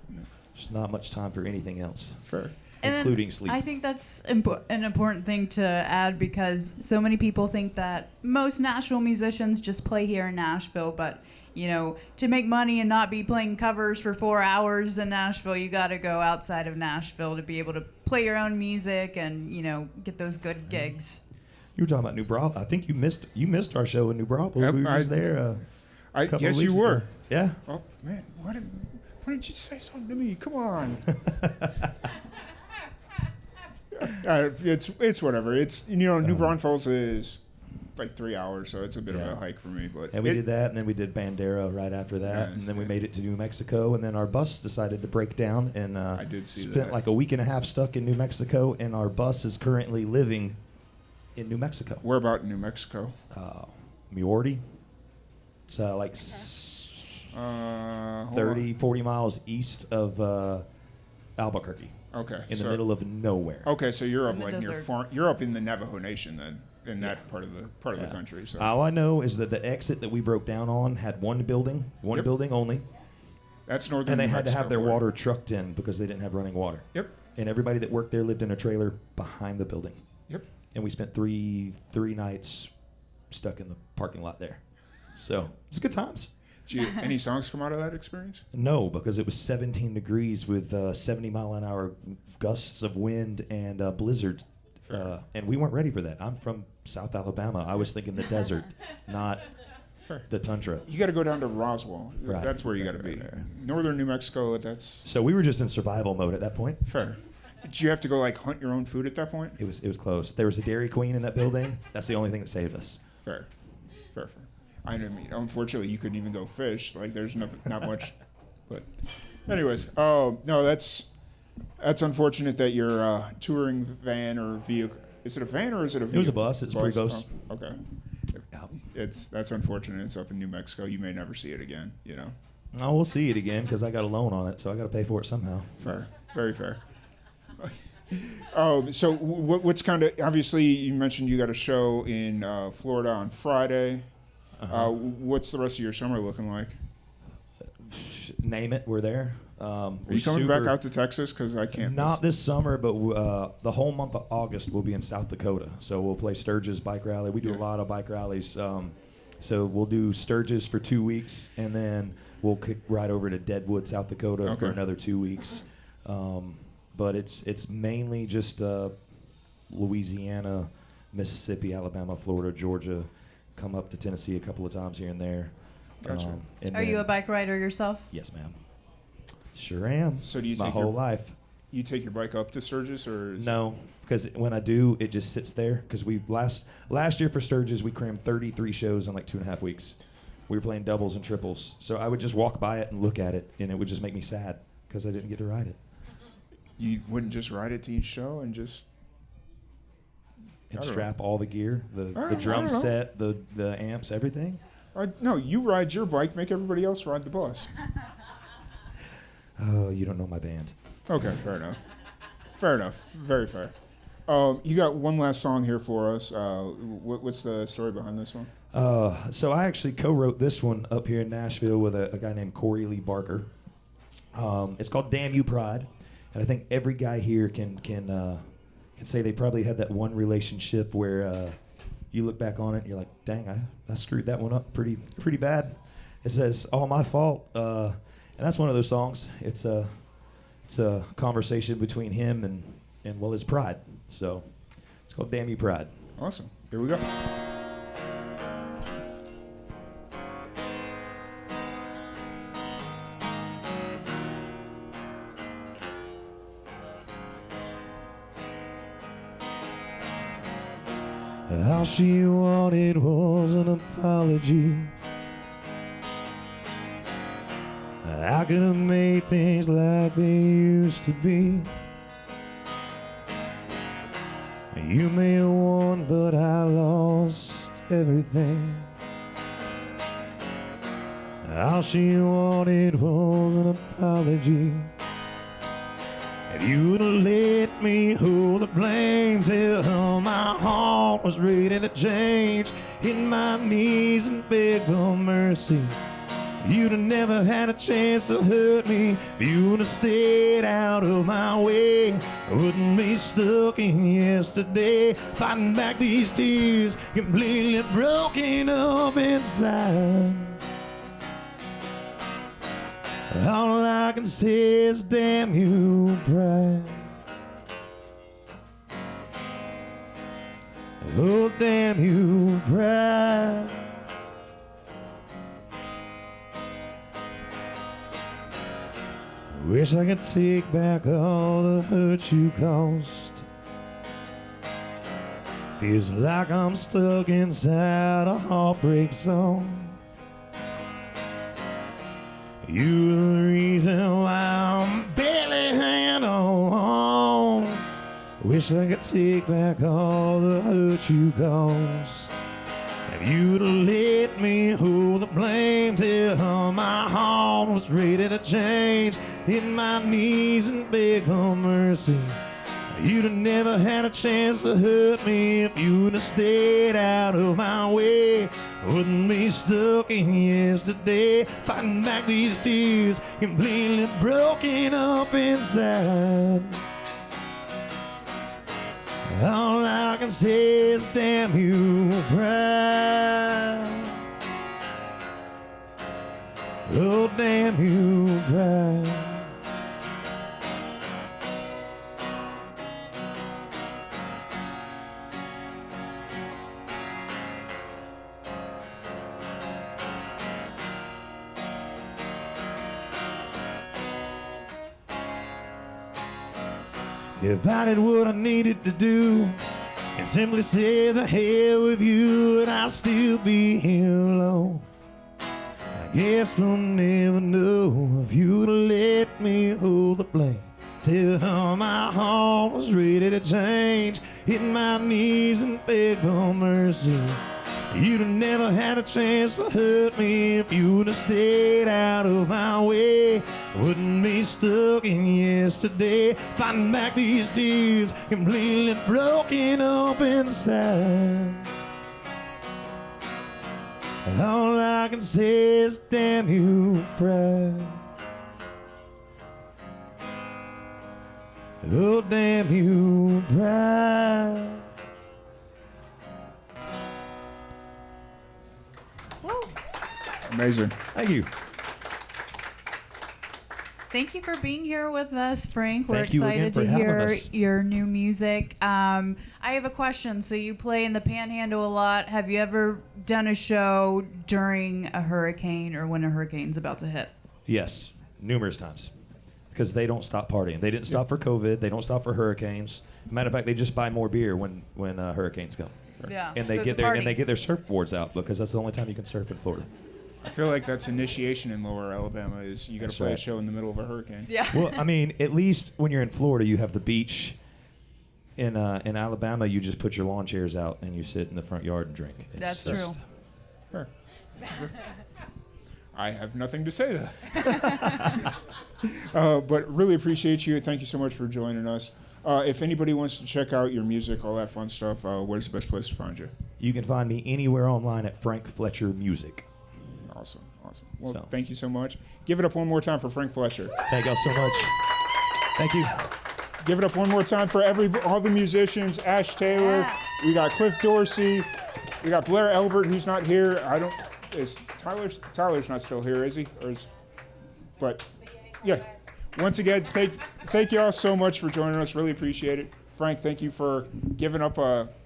there's not much time for anything else, fair. including sleep. I think that's an important thing to add, because so many people think that most Nashville musicians just play here in Nashville, but to make money and not be playing covers for 4 hours in Nashville, you got to go outside of Nashville to be able to play your own music and get those good gigs. You were talking about New Brothels. I think you missed our show in New Brothels. Yep, we were just there. I couple guess of you weeks were. ago. Yeah. Oh man, why didn't you say something to me? Come on. It's whatever. It's New Braunfels is like 3 hours, so it's a bit of a hike for me. But And we did that, and then we did Bandera right after that, and then we made it to New Mexico, and then our bus decided to break down, and I did see spent that. like a week and a half stuck in New Mexico, and our bus is currently living in New Mexico. Where about in New Mexico? Miority. It's like 30, 40 miles east of Albuquerque, Okay. in the middle of nowhere. Okay, so you're up In the like near desert. you're up in the Navajo Nation then, in that part of the country. So All I know is that the exit that we broke down on had one building only, that's northern. and they New had to have Mexico their border. water trucked in because they didn't have running water. Yep. And everybody that worked there lived in a trailer behind the building. Yep. And we spent three nights stuck in the parking lot there. So it's good times. Did any songs come out of that experience? No, because it was 17 degrees with 70-mile-an-hour gusts of wind and blizzard. And we weren't ready for that. I'm from South Alabama. I was thinking the desert, not the tundra. You got to go down to Roswell. Right. That's where you got to be. Northern New Mexico. That's So we were just in survival mode at that point. fair. Did you have to go like hunt your own food at that point? It was close. There was a Dairy Queen in that building. That's the only thing that saved us. Fair. I mean, unfortunately, you couldn't even go fish. Like, there's not much. But, anyways, oh no, that's unfortunate that your touring van or vehicle. Is it a van or is it a vehicle? It was a bus. It's pretty close. Oh, okay. Yeah. That's unfortunate. It's up in New Mexico. You may never see it again. Oh, we'll see it again because I got a loan on it, so I got to pay for it somehow. Fair. Very fair. So what's kind of, obviously you mentioned you got a show in Florida on Friday. What's the rest of your summer looking like? Name it, we're there. Are you coming back out to Texas? Because I can't. Not this summer, but the whole month of August we'll be in South Dakota. So we'll play Sturgis bike rally. We do a lot of bike rallies. So we'll do Sturgis for 2 weeks, and then we'll kick right over to Deadwood, South Dakota for another 2 weeks. But it's mainly just Louisiana, Mississippi, Alabama, Florida, Georgia. Come up to Tennessee a couple of times here and there. Gotcha. Are you a bike rider yourself? Yes, ma'am. Sure am. So do you my take whole life? You take your bike up to Sturgis, or No, because when I do, it just sits there. Because we last year for Sturgis, we crammed 33 shows in like 2.5 weeks. We were playing doubles and triples, so I would just walk by it and look at it, and it would just make me sad because I didn't get to ride it. You wouldn't just ride it to each show and just strap all the gear, the I drum don't know. set, the amps, everything. No, you ride your bike. Make everybody else ride the bus. Oh, you don't know my band. Okay, fair enough. Fair enough. Very fair. You got one last song here for us. What's the story behind this one? So I actually co-wrote this one up here in Nashville with a guy named Corey Lee Barker. It's called "Damn You Pride," and I think every guy here can say they probably had that one relationship where you look back on it and you're like, "Dang, I screwed that one up pretty bad." It says, "All my fault," and that's one of those songs. It's a conversation between him and well, his pride. So it's called "Damn You Pride." Awesome. Here we go. All she wanted was an apology. I could have made things like they used to be. You may have won, but I lost everything. All she wanted was an apology. If you would have let me hold the blame till my heart was ready to change, hit my knees and beg for mercy, you'd have never had a chance to hurt me. If you would have stayed out of my way, I wouldn't be stuck in yesterday, fighting back these tears, completely broken up inside. All I can say is damn you, pride. Oh, damn you, pride. Wish I could take back all the hurt you caused. Feels like I'm stuck inside a heartbreak song. You're the reason why I'm barely hanging on. Wish I could take back all the hurt you caused. If you'd have let me hold the blame till my heart was ready to change, hit my knees and beg for mercy, you'd have never had a chance to hurt me. If you'd have stayed out of my way, wouldn't be stuck in yesterday, fighting back these tears, completely broken up inside. All I can say is damn you, pride. Oh, damn you, pride. If I did what I needed to do and simply say the hell with you, and I'll still be here alone, I guess we'll never know. If you'd let me hold the blame till my heart was ready to change, hit my knees and beg for mercy, You'd have never had a chance to hurt me if you would have stayed out of my way. Wouldn't be stuck in yesterday, fighting back these tears, completely broken up inside. All I can say is damn you, pride. Oh, damn you, pride. Amazing. Thank you. Thank you for being here with us, Frank. We're Thank you again excited for to having hear us. your new music. I have a question. So you play in the Panhandle a lot. Have you ever done a show during a hurricane or when a hurricane's about to hit? Yes, numerous times. Because they don't stop partying. They didn't stop for COVID. They don't stop for hurricanes. Matter of fact, they just buy more beer when hurricanes come. Yeah. And they so get it's a their party. surfboards out because that's the only time you can surf in Florida. I feel like that's initiation in Lower Alabama is you got to That's play a right. show in the middle of a hurricane. Yeah. Well, I mean, at least when you're in Florida, you have the beach. In Alabama, you just put your lawn chairs out and you sit in the front yard and drink. That's just- true. Sure. I have nothing to say to that. But really appreciate you. Thank you so much for joining us. If anybody wants to check out your music, all that fun stuff, where's the best place to find you? You can find me anywhere online at Frank Fletcher Music. Awesome. Well, So. thank you so much. Give it up one more time for Frank Fletcher. Thank y'all so much. Thank you. Give it up one more time for all the musicians. Ash Taylor. Yeah. We got Cliff Dorsey. We got Blaire Elbert, who's not here. Is Tyler's not still here, is he? But yeah. Once again, thank you all so much for joining us. Really appreciate it. Frank, thank you for giving up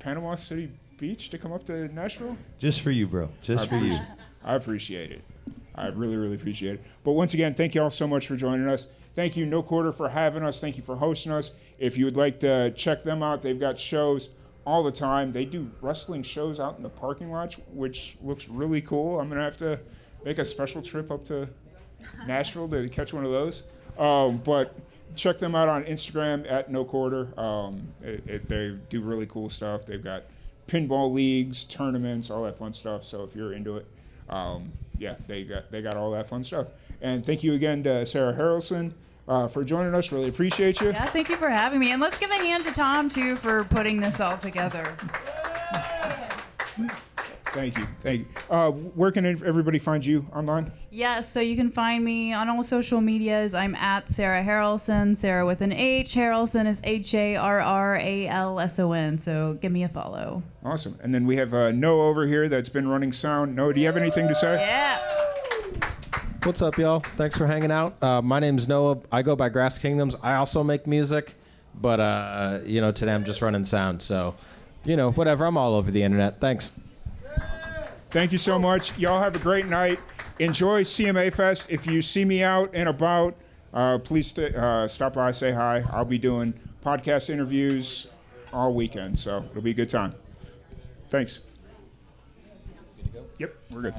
Panama City Beach to come up to Nashville. Just for you, bro. Just for you. I appreciate it. I really, really appreciate it. But once again, thank you all so much for joining us. Thank you, No Quarter, for having us. Thank you for hosting us. If you would like to check them out, they've got shows all the time. They do wrestling shows out in the parking lot, which looks really cool. I'm going to have to make a special trip up to Nashville to catch one of those. But check them out on Instagram at No Quarter. They do really cool stuff. They've got pinball leagues, tournaments, all that fun stuff. So if you're into it, yeah, they got all that fun stuff. And thank you again to Sarah Harralson for joining us. Really appreciate you. Yeah, thank you for having me. And let's give a hand to Tom, too, for putting this all together. Thank you. Where can everybody find you online? Yes, so you can find me on all social medias. I'm at Sarah Harralson, Sarah with an H. Harralson is Harralson. So give me a follow. Awesome. And then we have Noah over here that's been running sound. Noah, do you have anything to say? Yeah. What's up, y'all? Thanks for hanging out. My name's Noah. I go by Grass Kingdoms. I also make music, but today I'm just running sound. So, whatever. I'm all over the internet. Thanks. Thank you so much. Y'all have a great night. Enjoy CMA Fest. If you see me out and about, please stop by, say hi. I'll be doing podcast interviews all weekend, so it'll be a good time. Thanks. Yep, we're good.